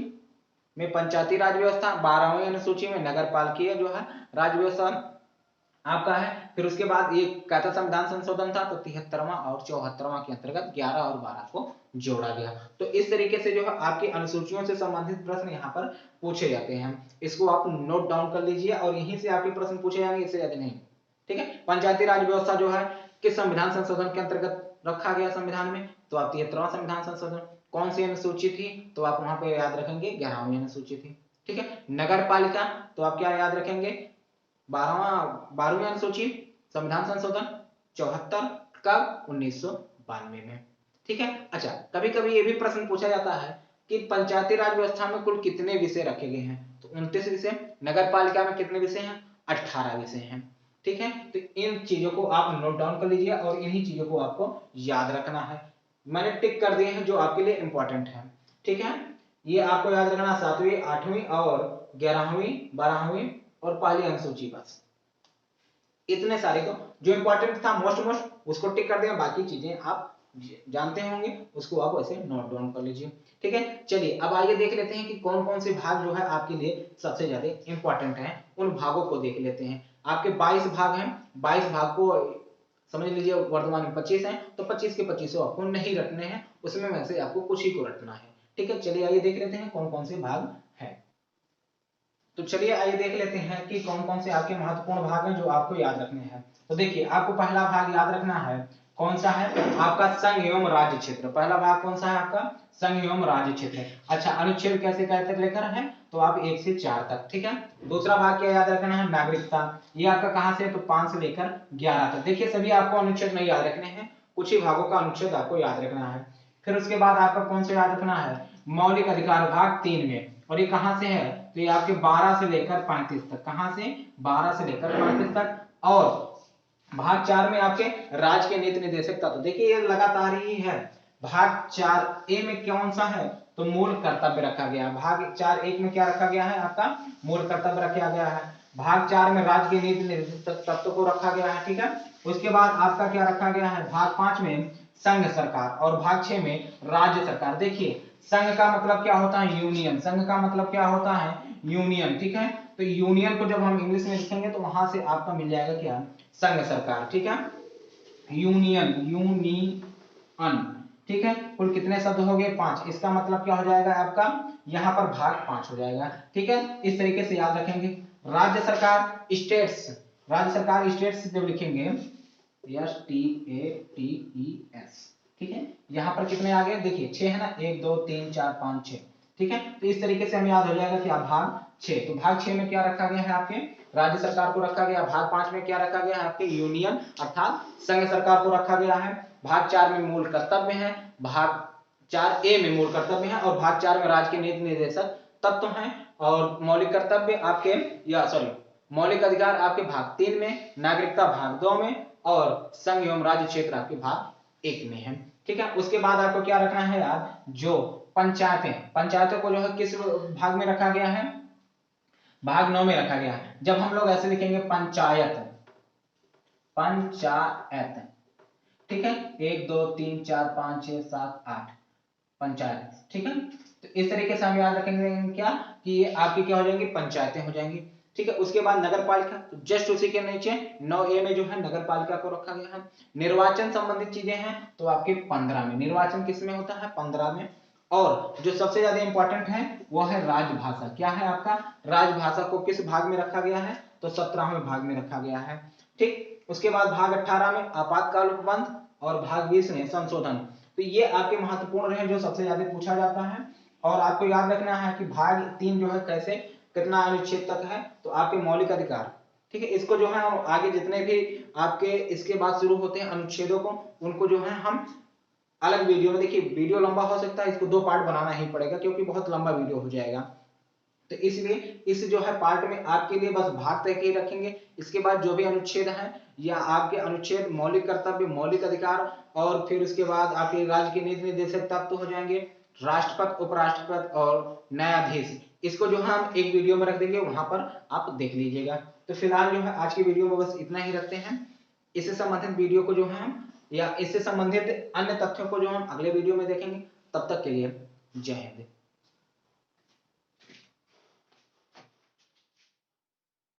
में पंचायती राज व्यवस्था, 12वीं अनुसूची में नगर पालिकीय जो है राज व्यवस्था आपका है। फिर उसके बाद ये कहता संविधान संशोधन था, तो 73वां और 74वां के अंतर्गत 11 और 12 को जोड़ा गया। तो इस तरीके से जो है आपकी अनुसूचियों से संबंधित प्रश्न यहाँ पर पूछे जाते हैं। इसको आप नोट डाउन कर लीजिए और यहीं से आपके प्रश्न पूछे जाएंगे, इससे ज्यादा नहीं, ठीक है। पंचायती राज व्यवस्था जो है किस संविधान संशोधन के अंतर्गत रखा गया संविधान में? तो आप 73वां संविधान संशोधन। कौन सी अनुसूची थी? तो आप वहां पे याद रखेंगे 11वीं अनुसूची थी, ठीक है। नगर पालिका, तो आप क्या याद रखेंगे? 12वीं अनुसूची संविधान संशोधन 74, कब? 1992 में, ठीक है। अच्छा, कभी कभी ये भी प्रश्न पूछा जाता है कि पंचायती राज व्यवस्था में कुल कितने विषय रखे गए हैं? तो 29 विषय। नगर पालिका में कितने विषय हैं? 18 विषय हैं, ठीक है। तो इन चीजों को आप नोट डाउन कर लीजिए और इन्हीं चीजों को आपको याद रखना है। मैंने टिक कर दिए हैं जो आपके लिए इंपॉर्टेंट है, ठीक है। ये आपको याद रखना 7वीं, 8वीं और 11वीं, 12वीं और पहली अनुसूची, बस इतने सारे को जो इंपॉर्टेंट था मोस्ट उसको टिक कर दिया, बाकी चीजें आप जानते होंगे उसको आप ऐसे नोट डाउन कर लीजिए, ठीक है। चलिए अब आइए देख लेते हैं कि कौन कौन से भाग जो है आपके लिए सबसे ज्यादा इंपॉर्टेंट हैं, उन भागों को देख लेते हैं। आपके 22 भाग हैं, 22 भाग को समझ लीजिए, वर्तमान में 25 हैं, तो 25 के 25 आपको नहीं रटने हैं, उसमें में से आपको कुछ ही को रटना है, ठीक है। चलिए आइए देख लेते हैं कौन कौन से भाग हैं। तो चलिए आइए देख लेते हैं कि कौन कौन से आपके महत्वपूर्ण भाग हैं जो आपको याद रखने हैं। तो देखिए, आपको पहला भाग याद रखना है, कौन सा है? आपका संघ एवं राज्य क्षेत्र। पहला भाग कौन सा है आपका? संघ एवं राज्य क्षेत्र। अच्छा, अनुच्छेद कैसे कैसे तक लेकर है? तो आप 1 से 4 तक, ठीक है। दूसरा भाग क्या याद रखना है? नागरिकता। ये आपका कहां से? तो 5 से लेकर 11 तक। देखिए, सभी आपको अनुच्छेद नहीं याद रखने हैं, कुछ ही भागों का अनुच्छेद आपको याद रखना है। फिर उसके बाद आपका कौन सा याद रखना है? मौलिक अधिकार, भाग 3 में, और ये कहां से है? तो ये आपके 12 से लेकर 35 तक। कहां से? 12 से लेकर 35 तक। और भाग 4 में आपके राज्य के नीति निर्देशक तत्व। देखिए ये लगातार ही है। भाग 4 ए में कौन सा है? तो मूल कर्तव्य रखा गया। भाग 4 1 में क्या रखा गया है? आपका मूल कर्तव्य रखा गया है। भाग 4 में राज्य के नीति निर्देशक तत्व को रखा गया है, ठीक है। उसके बाद आपका क्या रखा गया है? भाग 5 में संघ सरकार और भाग 6 में राज्य सरकार। देखिए, संघ का मतलब क्या होता है? यूनियन। संघ का मतलब क्या होता है? यूनियन, ठीक है। तो यूनियन को जब हम इंग्लिश में लिखेंगे तो वहां से आपका मिल जाएगा क्या? संघ सरकार, ठीक है। यूनियन, यूनियन, ठीक है। कुल कितने शब्द हो गए? 5। इसका मतलब क्या हो जाएगा आपका? यहाँ पर भाग 5 हो जाएगा, ठीक है। इस तरीके से याद रखेंगे। राज्य सरकार, स्टेट्स, राज्य सरकार स्टेट्स जब लिखेंगे STATES, ठीक है। यहाँ पर कितने आ गए? देखिए 6 है ना, 1 2 3 4 5 6, ठीक है। तो इस तरीके से हमें याद हो जाएगा कि भाग 6। तो भाग 6 में क्या रखा गया है? आपके राज्य सरकार को रखा गया। भाग 5 में क्या रखा गया है? आपके यूनियन अर्थात संघ सरकार को रखा गया है। भाग 4 में मूल कर्तव्य है, भाग 4 ए में मूल कर्तव्य है, और भाग 4 में राज्य के नीति निर्देशक तत्व हैं, और मौलिक कर्तव्य आपके मौलिक अधिकार आपके भाग 3 में, नागरिकता भाग 2 में, और संघ एवं राज्य क्षेत्र आपके भाग 1 में है, ठीक है। उसके बाद आपको क्या रखना है यार? जो पंचायतें, पंचायतों को जो है किस भाग में रखा गया है? भाग 9 में रखा गया है। जब हम लोग ऐसे लिखेंगे पंचायत, पंचायत, ठीक है, 1 2 3 4 5 6 7 8 पंचायत, ठीक है। तो इस तरीके से हम याद रखेंगे क्या कि ये आपकी क्या हो जाएंगी? पंचायतें हो जाएंगी, ठीक है। उसके बाद नगर पालिका, तो जस्ट उसी के नीचे 9A में जो है नगर पालिका को रखा गया है। निर्वाचन संबंधित चीजें हैं तो आपके 15 में। निर्वाचन किस में होता है? 15 में। और जो सबसे ज्यादा इंपॉर्टेंट है वो है राजभाषा। क्या है आपका? राजभाषा को किस भाग में रखा गया है? तो 17वें भाग में रखा गया है, ठीक। उसके बाद भाग 18 में आपातकाल उपबंध, और भाग 20 में संशोधन। तो ये आपके महत्वपूर्ण रहे जो सबसे ज्यादा पूछा जाता है। और आपको याद रखना है कि भाग 3 जो है कैसे कितना अनुच्छेद तक है? तो आपके मौलिक अधिकार, ठीक है। इसको जो है आगे जितने भी आपके इसके बाद शुरू होते हैं अनुच्छेदों को, उनको जो है हम अलग वीडियो में, देखिए वीडियो लंबा हो सकता है, इसको 2 पार्ट बनाना ही पड़ेगा क्योंकि बहुत लंबा वीडियो हो जाएगा। तो इसलिए इस जो है पार्ट में आपके लिए बस भाग तय के रखेंगे। इसके बाद जो भी अनुच्छेद है या आपके अनुच्छेद, मौलिक कर्तव्य, मौलिक अधिकार, और फिर उसके बाद आपके राज्य के नीति निर्देशक तत्व हो जाएंगे, राष्ट्रपति, उपराष्ट्रपति और न्यायाधीश, इसको जो है हम एक वीडियो में रख देंगे, वहां पर आप देख लीजिएगा। तो फिलहाल जो है आज की वीडियो में बस इतना ही रखते हैं। इससे संबंधित वीडियो को जो है हम या इससे संबंधित अन्य तथ्यों को जो हम अगले वीडियो में देखेंगे। तब तक के लिए जय हिंद।